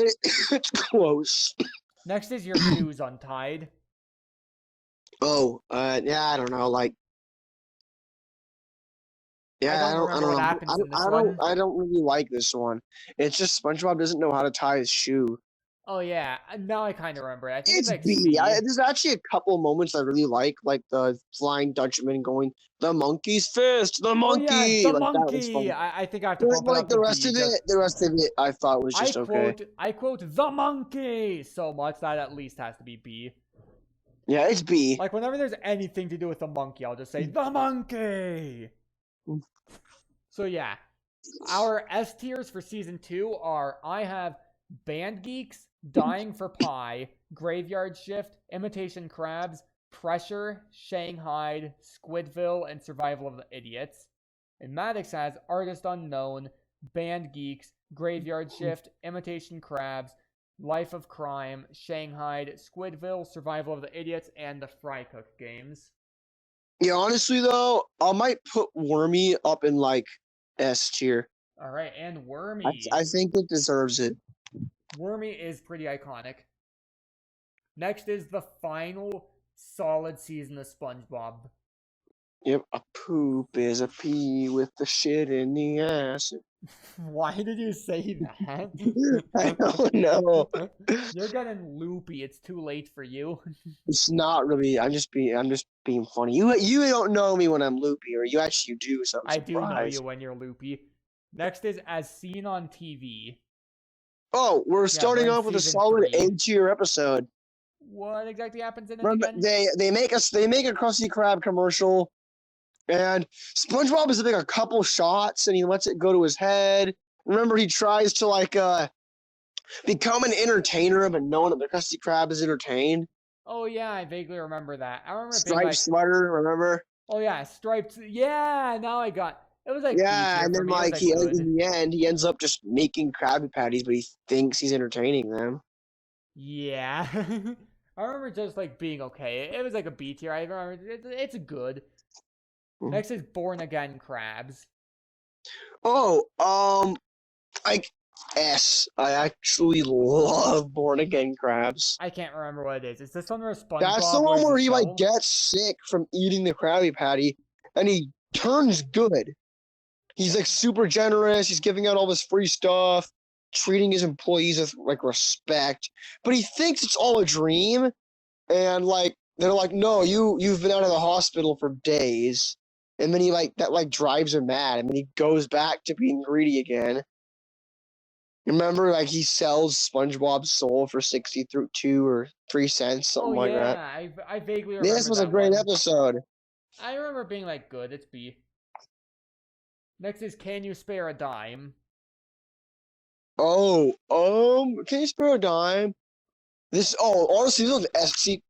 it's close. Next is Your Shoes Untied. Oh, yeah, I don't know. Like, I yeah, don't remember what happens in this one. I don't really like this one. It's just SpongeBob doesn't know how to tie his shoe. Oh yeah, now I kind of remember it. I think it's It's like B. C. There's actually a couple moments I really like the Flying Dutchman going, the monkey's fist, the Oh yeah, monkey. the Like that was monkey. fun. I think I have to But bump it like up to B. Just the rest of it, I thought was just okay. I quote the monkey so much that at least has to be B. Yeah, it's B. Like whenever there's anything to do with the monkey, I'll just say the monkey. So yeah, our S tiers for season 2 are I have Band Geeks, Dying for Pie, Graveyard Shift, Imitation Crabs, Pressure, Shanghai, Squidville, and Survival of the Idiots. And Maddox has Artist Unknown, Band Geeks, Graveyard Shift, Imitation Crabs, Life of Crime, Shanghai, Squidville, Survival of the Idiots, and the Fry Cook games. Yeah, honestly though, I might put Wormy up in like S tier. All right, and Wormy. I think it deserves it. Wormy is pretty iconic. Next is the final solid season of SpongeBob. Yep, a poop is a pee with the shit in the ass. Why did you say that? I don't know. You're getting loopy. It's too late for you. It's not really. I'm just being funny. You don't know me when I'm loopy, or you actually do. So I'm I do know surprised. you when you're loopy. Next is As Seen on TV. Oh, we're starting we're in off with a season solid 3. A tier episode. What exactly happens in it Remember, again? they make a Krusty Krab commercial, and SpongeBob is like a couple shots, and he lets it go to his head. Remember, he tries to like become an entertainer, but no one at the Krusty Krab is entertained. Oh yeah, I vaguely remember that. I remember Striped being like, sweater, remember? oh yeah, striped. Yeah, now I got. It was like Yeah, B-tier and for then me. It was, like like, he good. in the end he ends up just making Krabby Patties, but he thinks he's entertaining them. Yeah. I remember just like being okay. It was like a B tier. I remember it's good. Next is Born Again Crabs. Oh, like S. I actually love Born Again Crabs. I can't remember what it is. Is this one where SpongeBob That's the one wears where a he like shell? gets sick from eating the Krabby Patty, and he turns good. He's like super generous. He's giving out all this free stuff, treating his employees with like respect. But he thinks it's all a dream, and like they're like, no, you've been out of the hospital for days. And then he like that like drives him mad, and then he goes back to being greedy again. Remember, like he sells SpongeBob's soul for 62 or 3 cents, Oh something like that. yeah, I vaguely remember This was a that great one. episode. I remember being like good. It's B. Next is Can You Spare a Dime? Oh, can you spare a dime? Honestly, this was S. See,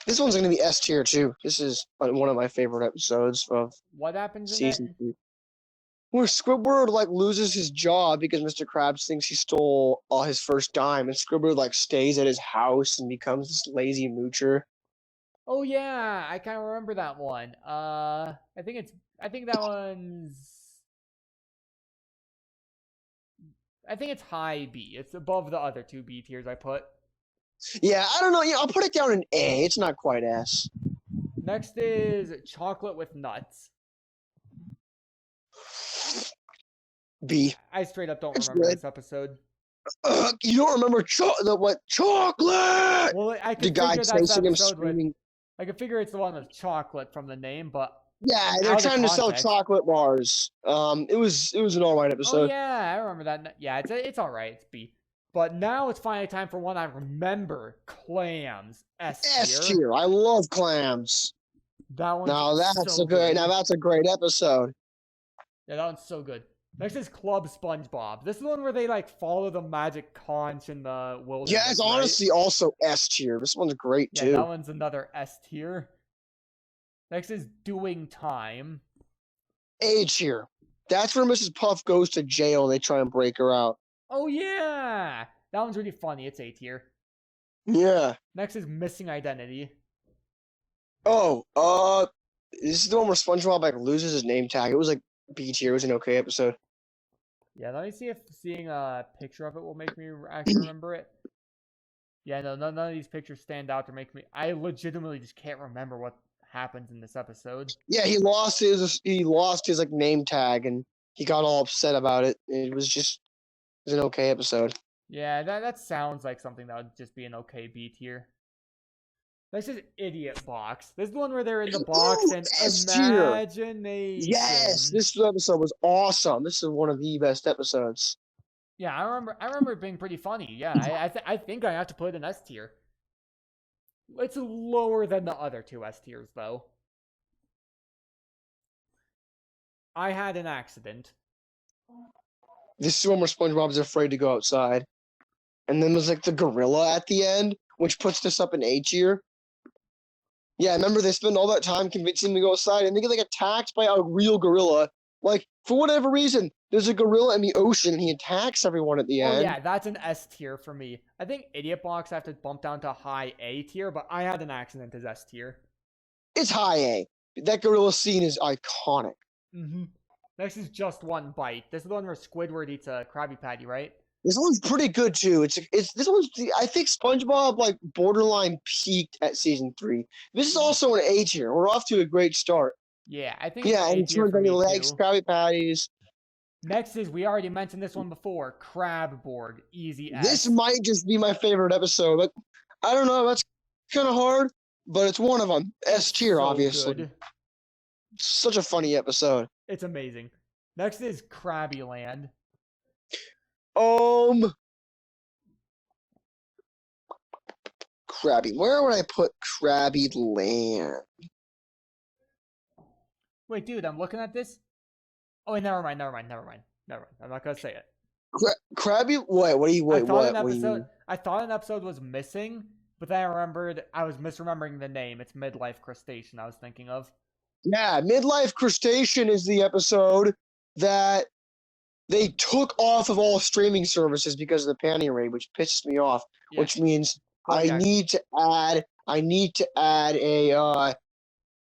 This one's gonna be S tier too. This is one of my favorite episodes of What happens in season it? 3. Where Squidward like loses his job because Mr. Krabs thinks he stole his first dime, and Squidward like stays at his house and becomes this lazy moocher. Oh yeah, I kind of remember that one. I think that one's. I think it's high B. It's above the other two B tiers I put. Yeah, I don't know. Yeah, I'll put it down in A. It's not quite S. Next is chocolate with nuts. B. I straight up don't It's remember good. this episode. You don't remember what chocolate? Well, I The could guy figure that's the chasing him episode with. screaming. I could figure it's the one with chocolate from the name, but Yeah, they're out of trying to sell context. chocolate bars. It was an alright Oh episode. yeah, I remember that. Yeah, it's all right. It's B. But now it's finally time for one I remember. Clams. S S tier. tier. I love clams. That one's Now that's so a good. Now that's a great episode. Yeah, that one's so good. Next is Club SpongeBob. This is the one where they like follow the magic conch in the wilderness. Yeah, it's honestly also S tier. This one's great Yeah, too. that one's another S tier. Next is Doing Time. A tier. That's where Mrs. Puff goes to jail. They try and break her out. Oh yeah, that one's really funny. It's A tier. Yeah. Next is Missing Identity. Oh, this is the one where SpongeBob like loses his name tag. It was like B tier. It was an okay episode. Yeah, let me see if seeing a picture of it will make me actually remember it. Yeah, no, none of these pictures stand out to make me. I legitimately just can't remember what happens in this episode. Yeah, he lost his like name tag and he got all upset about it. It was an okay episode. Yeah, that sounds like something that would just be an okay B tier. Next is Idiot Box. This is the one where they're in the box and imagination. Yes, this episode was awesome. This is one of the best episodes. Yeah, I remember it being pretty funny. Yeah, I think I have to put it in S tier. It's lower than the other two S tiers though. I Had an Accident. This is one where SpongeBob's afraid to go outside. And then there's like the gorilla at the end, which puts this up in A tier. Yeah, remember they spend all that time convincing him to go outside and they get like attacked by a real gorilla. Like, for whatever reason, there's a gorilla in the ocean and he attacks everyone at the end. Oh yeah, that's an S tier for me. I think Idiot Box I have to bump down to high A tier, but I Had an Accident is S tier. It's high A. That gorilla scene is iconic. Mm-hmm. Next is Just One Bite. This is the one where Squidward eats a Krabby Patty, right? This one's pretty good too. I think SpongeBob like borderline peaked at season 3. This is also an A tier. We're off to a great start. Yeah, I think Yeah, and it's A tier it's for me legs, too. Krabby Patties. Next is, we already mentioned this one before, Crab Board, easy S. This might just be my favorite episode, but I don't know. That's kind of hard, but it's one of them. S tier, So obviously. good. Such a funny episode. It's amazing. Next is Krabby Land. Krabby. Where would I put Krabby Land? Wait, dude, I'm looking at this. Oh, wait, never mind. I'm not gonna say it. Krabby? What? What do you? Wait, what? I thought an episode was missing, but then I remembered I was misremembering the name. It's Midlife Crustacean I was thinking of. Yeah, Midlife Crustacean is the episode that they took off of all streaming services because of the panty raid, which pisses me off. Yeah. Which means Oh, yeah. I need to add a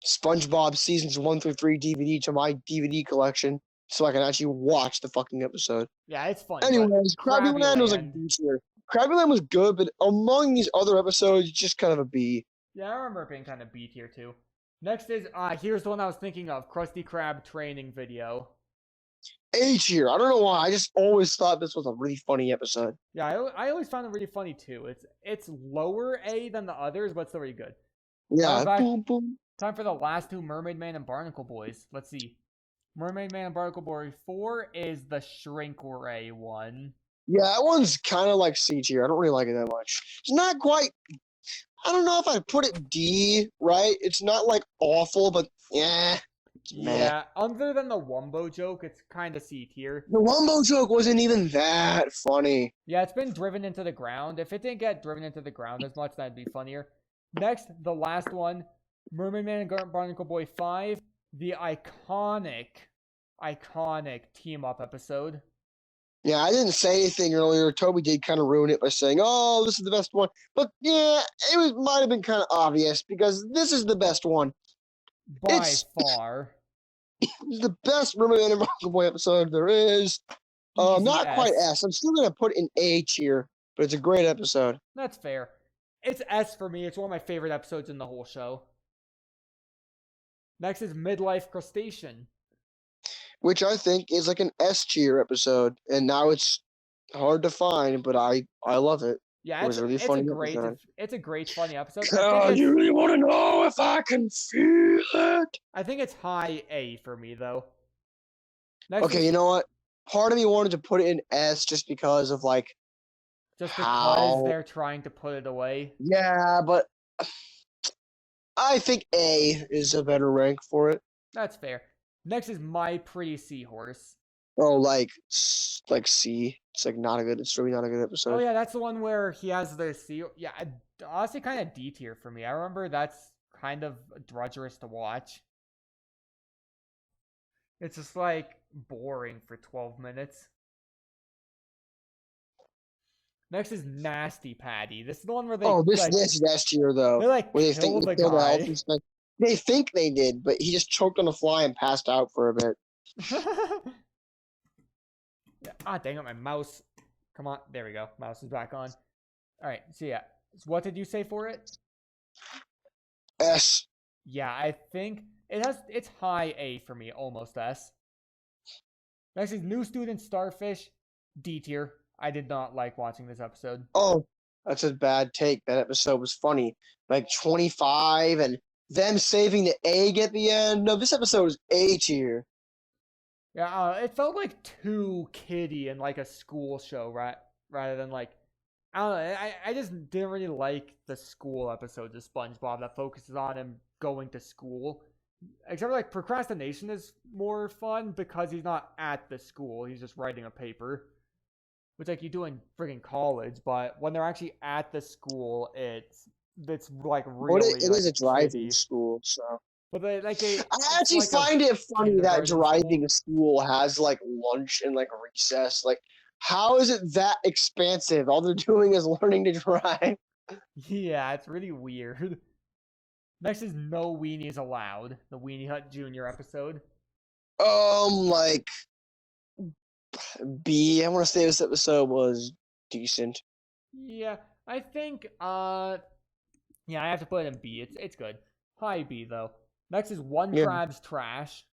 SpongeBob seasons 1 through 3 DVD to my DVD collection so I can actually watch the fucking episode. Yeah, it's funny. Anyways, Krabby Land was like B tier. Krabby Land was good, but among these other episodes, it's just kind of a B. Yeah, I remember it being kind of B tier too. Next is, here's the one I was thinking of, Krusty Krab training video. A tier. I don't know why. I just always thought this was a really funny episode. Yeah, I always found it really funny too. It's lower A than the others, but still really good. Yeah. Boom, boom. Time for the last two, Mermaid Man and Barnacle Boys. Let's see. Mermaid Man and Barnacle Boy 4 is the Shrink Ray one. Yeah, that one's kind of like C tier. I don't really like it that much. It's not quite. I don't know if I'd put it D, right? It's not like awful, but yeah. Yeah, other than the Wumbo joke, it's kind of C tier. The Wumbo joke wasn't even that funny. Yeah, it's been driven into the ground. If it didn't get driven into the ground as much, that'd be funnier. Next, the last one, Mermaid Man and Barnacle Boy 5, the iconic team up episode. Yeah, I didn't say anything earlier. Toby did kind of ruin it by saying, "Oh, this is the best one." But yeah, might have been kind of obvious because this is the best one. By far. It's the best Mermaid Man and Barnacle Boy episode there is. Not quite S. I'm still gonna put it in A tier, but it's a great episode. That's fair. It's S for me. It's one of my favorite episodes in the whole show. Next is Midlife Crustacean, which I think is like an S tier episode, and now it's hard to find, but I love it. Yeah, it's a great funny episode. You really want to know if I can feel it? I think it's high A for me though. Okay, you know what? Part of me wanted to put it in S just because of like because they're trying to put it away. Yeah, but I think A is a better rank for it. That's fair. Next is My Pretty Seahorse. Oh, like C. It's like not a good. It's really not a good episode. Oh yeah, that's the one where he has the sea. Yeah, honestly, kind of D tier for me. I remember that's kind of drudgerous to watch. It's just like boring for 12 minutes. Next is Nasty Patty. This is the one where they. Oh, this is S tier though. They like where kill the guy. They think they did, but he just choked on the fly and passed out for a bit. Ah, dang it, my mouse. Come on, there we go. Mouse is back on. All right, so yeah. So what did you say for it? S. Yeah, I think it's high A for me, almost S. Next is New Student Starfish, D tier. I did not like watching this episode. Oh, that's a bad take. That episode was funny. Like 25 and them saving the egg at the end. No, this episode was A tier. Yeah, it felt like too kiddie and like a school show, right? Rather than like, I don't know. I just didn't really like the school episodes of SpongeBob that focuses on him going to school. Except for like procrastination is more fun because he's not at the school. He's just writing a paper. Which like you do in friggin' college, but when they're actually at the school, it's like really. It is a driving school, so. But I actually find it funny that driving school has like lunch and like recess. Like, how is it that expansive? All they're doing is learning to drive. Yeah, it's really weird. Next is No Weenies Allowed, the Weenie Hut Jr. episode. Like B. I want to say this episode was decent. Yeah, I think. Yeah, I have to put it in B. It's good. High B though. Next is One Crab's Trash.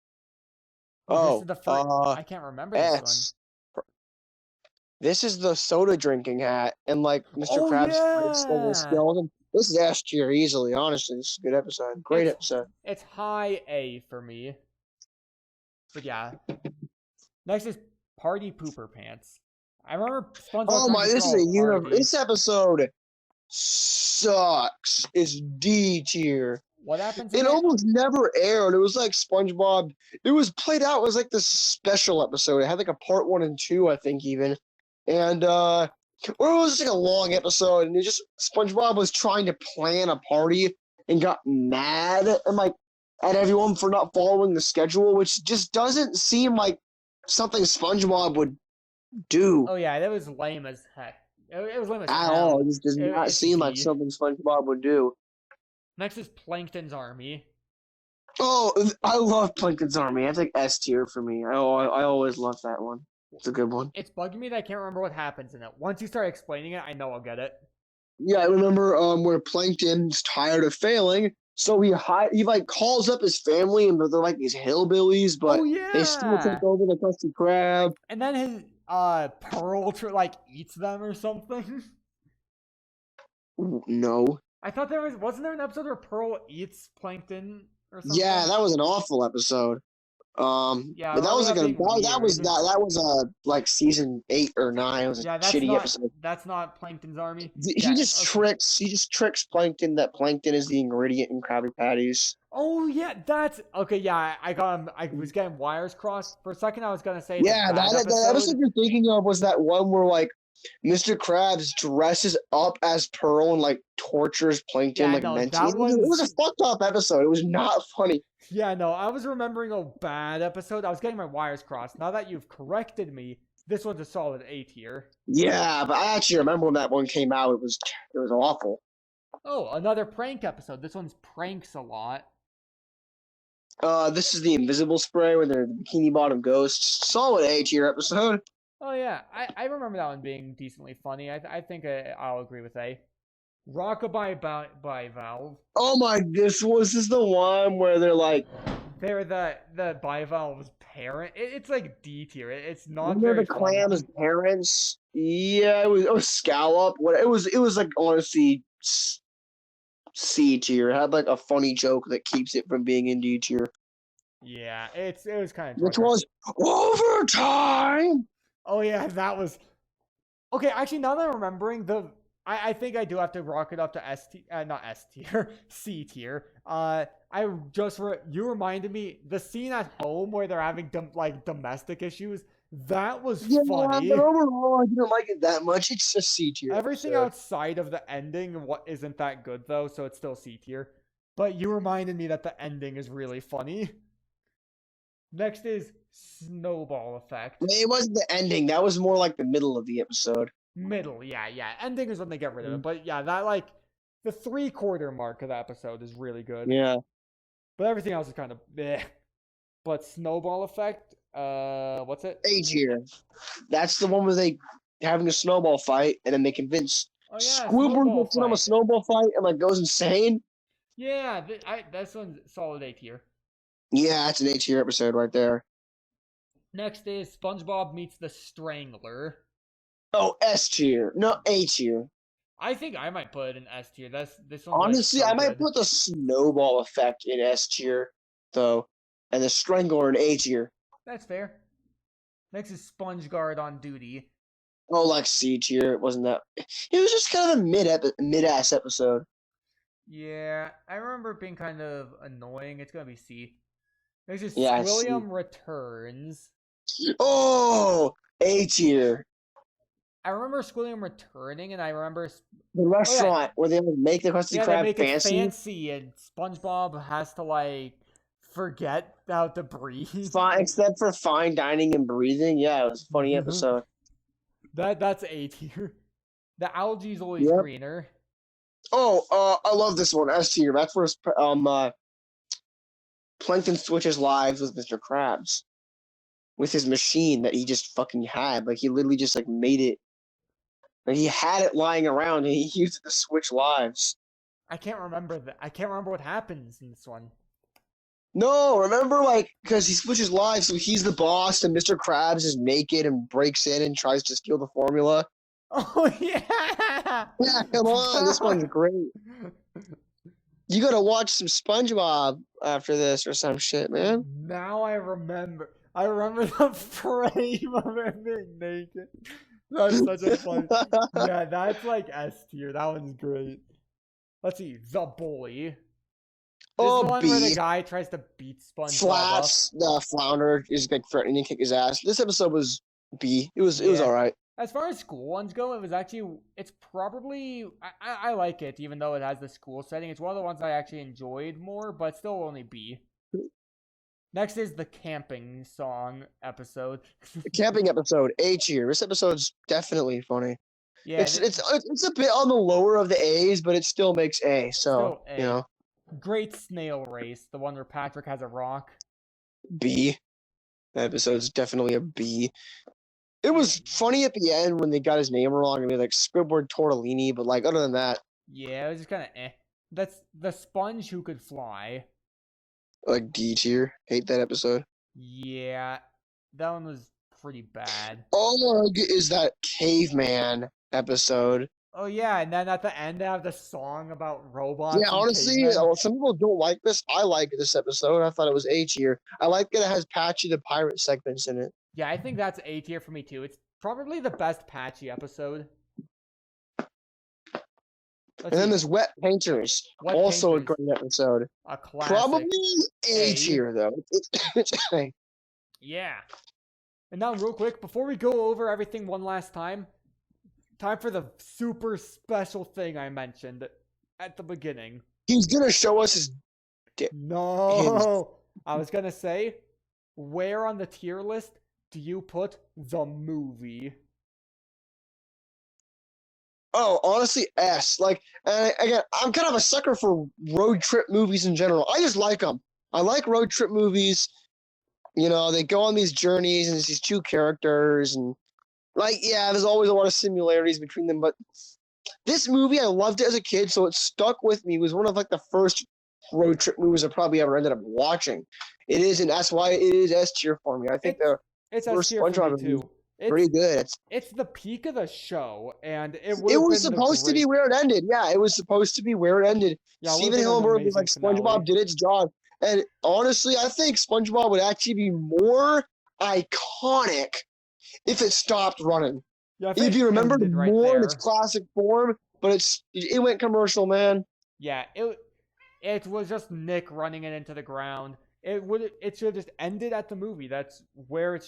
Oh, this is the first, I can't remember this one. This is the soda drinking hat, and like Mr. Krabs' skeleton. This is S tier easily. Honestly, this is a good episode. Great episode. It's high A for me. But yeah. Next is Party Pooper Pants. I remember SpongeBob. Oh my! This is a universe. This episode sucks. It's D tier. What happens? It almost never aired. It was like SpongeBob. It was played out. It was like this special episode. It had like a part 1 and 2, I think, even. And or it was just like a long episode, and it just SpongeBob was trying to plan a party and got mad and like at everyone for not following the schedule, which just doesn't seem like something SpongeBob would do. Oh yeah, that was lame as heck. It was lame as at all. It just does not seem like something SpongeBob would do. Next is Plankton's Army. Oh, I love Plankton's Army. That's like S tier for me. I always love that one. It's a good one. It's bugging me that I can't remember what happens in it. Once you start explaining it, I know I'll get it. Yeah, I remember where Plankton's tired of failing, so he like calls up his family, and they're like these hillbillies, but they still take over the Krusty Krab. And then his Pearl like eats them or something. No. I thought wasn't there an episode where Pearl eats Plankton or something? Yeah, that was an awful episode. Yeah, but that was like that was like season 8 or 9. It was a shitty episode. That's not Plankton's Army. He just tricks Plankton that Plankton is the ingredient in Krabby Patties. Oh yeah, that's okay. Yeah, I got him. I was getting wires crossed for a second. I was gonna say that episode you're thinking of was that one where like Mr. Krabs dresses up as Pearl and like tortures Plankton Yeah, like no, mentally. that It was one's. a fucked up episode. It was not funny. Yeah, no, I was remembering a bad episode. I was getting my wires crossed. Now that you've corrected me, this one's a solid A tier. Yeah, but I actually remember when that one came out. It was awful. Oh, another prank episode. This one's pranks a lot. This is the invisible spray where they're the bikini bottom ghosts. Solid A tier episode. Oh yeah, I remember that one being decently funny. I think I'll agree with A. Rockabye by Valve. Oh my! This the one where they're like They're the Bivalve's parent. It's like D tier. It's not they're very the funny. clam's parents. Yeah, it was Scallop. What it was like honestly C tier. It had like a funny joke that keeps it from being in D tier. Yeah, it was kind of. Which was overtime. Oh yeah, that was. Okay, actually, now that I'm remembering, I think I do have to rock it up to not S tier, C tier. You reminded me the scene at home where they're having domestic issues. That was funny. But overall, I didn't like it that much. It's just C tier. Everything outside of the ending, what isn't that good though, so it's still C tier. But you reminded me that the ending is really funny. Next is Snowball Effect. It wasn't the ending. That was more like the middle of the episode. Middle, yeah. Ending is when they get rid of it. But yeah, that like the 3/4 mark of the episode is really good. Yeah. But everything else is kind of bleh. But Snowball Effect, what's it? A tier. That's the one where they having a snowball fight and then they convince Squidward gets in on a snowball fight and like goes insane. Yeah, this one's solid A tier. Yeah, that's an A tier episode right there. Next is SpongeBob meets the Strangler. Oh, S tier. No, A tier. I think I might put it in S tier. This one. Honestly, I might put the Snowball Effect in S tier, though, and the Strangler in A tier. That's fair. Next is SpongeGuard on duty. Oh, like C tier. It wasn't that. It was just kind of a mid-ass episode. Yeah, I remember it being kind of annoying. It's gonna be C. Next is Yeah, William Returns. Oh, A tier. I remember Squilliam returning, and I remember the restaurant where they make the Krusty Krab they make fancy. It fancy, and SpongeBob has to like forget how to breathe. Except for fine dining and breathing. Yeah, it was a funny episode. That's A tier. The algae's always greener. Oh, I love this one. S tier. That's where Plankton switches lives with Mr. Krabs. With his machine that he just fucking had. Like, he literally just, like, made it. Like, he had it lying around, and he used it to switch lives. I can't remember that. I can't remember what happens in this one. No, remember, like, because he switches lives, so he's the boss, and Mr. Krabs is naked and breaks in and tries to steal the formula. Oh, yeah! Yeah, come on. This one's great. You gotta watch some SpongeBob after this or some shit, man. Now I remember. I remember the frame of him being naked. That's such a fun. Yeah, that's like S tier. That one's great. Let's see. The Bully. This is the one B. where the guy tries to beat SpongeBob. Flats, the flounder is like threatening to kick his ass. This episode was B. It was alright. As far as school ones go, it's probably, I like it, even though it has the school setting. It's one of the ones I actually enjoyed more, but still only B. Next is the camping song episode. The camping episode, A tier. This episode's definitely funny. Yeah, it's a bit on the lower of the A's, but it still makes A. So A. You know, Great Snail Race, the one where Patrick has a rock. B. That episode's definitely a B. It was funny at the end when they got his name wrong and they like Squidward Tortellini, but like other than that, yeah, it was just kind of eh. That's the sponge who could fly. Like D tier. Hate that episode. Yeah, that one was pretty bad. Oh, is that caveman episode? Oh yeah, and then at the end they have the song about robots. Yeah, honestly, some people don't like this. I like this episode. I thought it was A tier. I like that it has Patchy the pirate segments in it. Yeah, I think that's A tier for me too. It's probably the best Patchy episode. And then there's Wet Painters, also a great episode. A classic. Probably A tier though. It's A. Yeah. And now, real quick, before we go over everything one last time, time for the super special thing I mentioned at the beginning. He's gonna show us his. No, I was gonna say, where on the tier list do you put the movie? Oh, honestly, S. Like, and again, I'm kind of a sucker for road trip movies in general. I just like them. I like road trip movies. You know, they go on these journeys, and it's these two characters, and like, yeah, there's always a lot of similarities between them. But this movie, I loved it as a kid, so it stuck with me. It was one of like the first road trip movies I probably ever ended up watching. It is, and that's why it is S tier for me. I think the It's first S tier for SpongeBob me movie too. is pretty good. It's the peak of the show, and it would It have was been the supposed to be great. where it ended. Yeah, it was supposed to be where it ended. Yeah, it would Steven have been an Hillenburg was amazing like, finale. SpongeBob did its job. And honestly, I think SpongeBob would actually be more iconic if it stopped running. Yeah, If you remember ended right more in its there. classic form, but it went commercial, man. Yeah, it was just Nick running it into the ground. It should have just ended at the movie. That's where it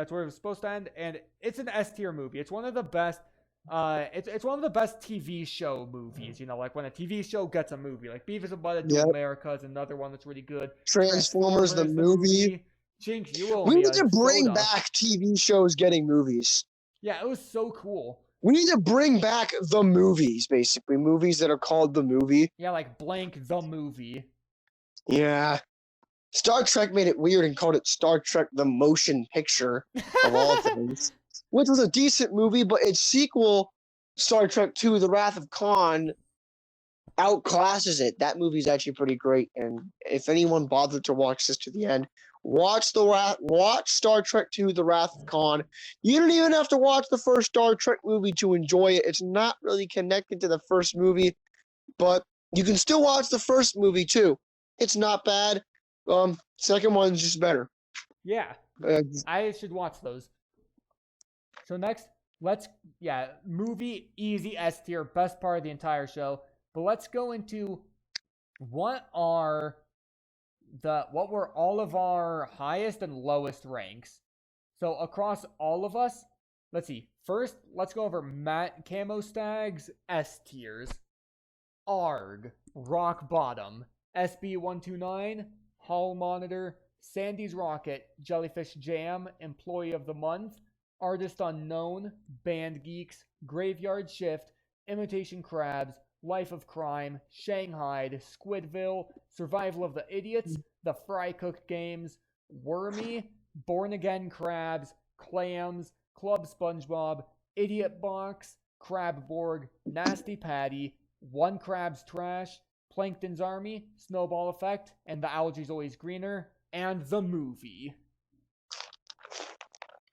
was supposed to end, and it's an S tier movie. It's one of the best. It's one of the best TV show movies. You know, like when a TV show gets a movie, like Beavis and Butthead to Yep. America is another one that's really good. Transformers the movie. Jinx, you owe We me need a to bring soda. back TV shows getting movies. Yeah, it was so cool. We need to bring back the movies, basically. Movies that are called the movie. Yeah, like blank the movie. Yeah. Star Trek made it weird and called it Star Trek the Motion Picture, of all things. Which was a decent movie, but its sequel, Star Trek II The Wrath of Khan, outclasses it. That movie's actually pretty great. And if anyone bothered to watch this to the end, watch Star Trek II The Wrath of Khan. You don't even have to watch the first Star Trek movie to enjoy it. It's not really connected to the first movie, but you can still watch the first movie too. It's not bad. Second one's just better. Yeah, I should watch those. So next, movie easy S tier, best part of the entire show. But let's go into what were all of our highest and lowest ranks. So across all of us, let's see. First, let's go over Camo Stag's S tiers. ARG, Rock Bottom, SB129, Hall Monitor, Sandy's Rocket, Jellyfish Jam, Employee of the Month, Artist Unknown, Band Geeks, Graveyard Shift, Imitation Crabs, Life of Crime, Shanghai, Squidville, Survival of the Idiots, The Fry Cook Games, Wormy, Born Again Crabs, Clams, Club SpongeBob, Idiot Box, Crabborg, Nasty Patty, One Crab's Trash, Plankton's Army, Snowball Effect, and The Algae's Always Greener, and the movie.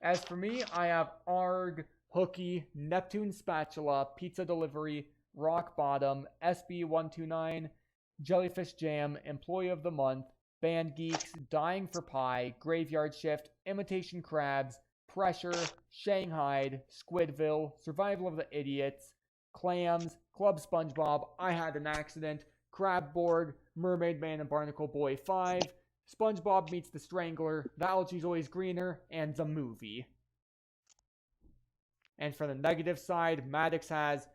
As for me, I have ARG, Hooky, Neptune Spatula, Pizza Delivery, Rock Bottom, SB129, Jellyfish Jam, Employee of the Month, Band Geeks, Dying for Pie, Graveyard Shift, Imitation Crabs, Pressure, Shanghai, Squidville, Survival of the Idiots, Clams, Club SpongeBob, I Had an Accident, Crabborg, Mermaid Man and Barnacle Boy 5, SpongeBob Meets the Strangler, The Algae's Always Greener, and the movie. And for the negative side, Maddox has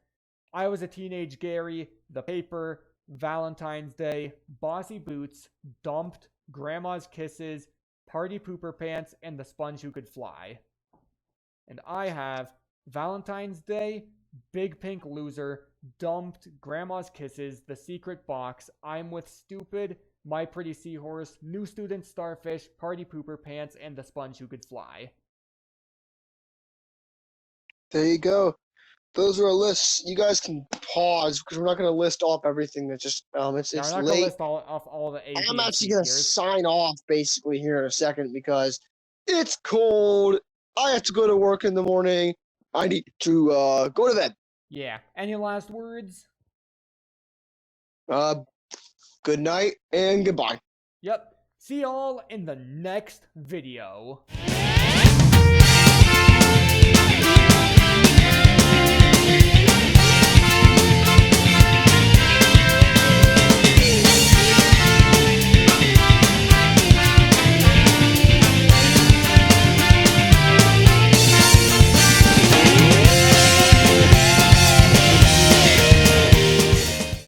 I Was a Teenage Gary, The Paper, Valentine's Day, Bossy Boots, Dumped, Grandma's Kisses, Party Pooper Pants, and The Sponge Who Could Fly. And I have Valentine's Day, Big Pink Loser, Dumped, Grandma's Kisses, The Secret Box, I'm With Stupid, My Pretty Seahorse, New Student Starfish, Party Pooper Pants, and The Sponge Who Could Fly. There you go. Those are our lists. You guys can pause because we're not going to list off everything. That's just it's we're not late. Gonna list off all the A, B, I'm and actually C going to tiers. sign off basically here in a second because it's cold. I have to go to work in the morning. I need to go to bed. Yeah. Any last words? Good night and goodbye. Yep. See y'all in the next video.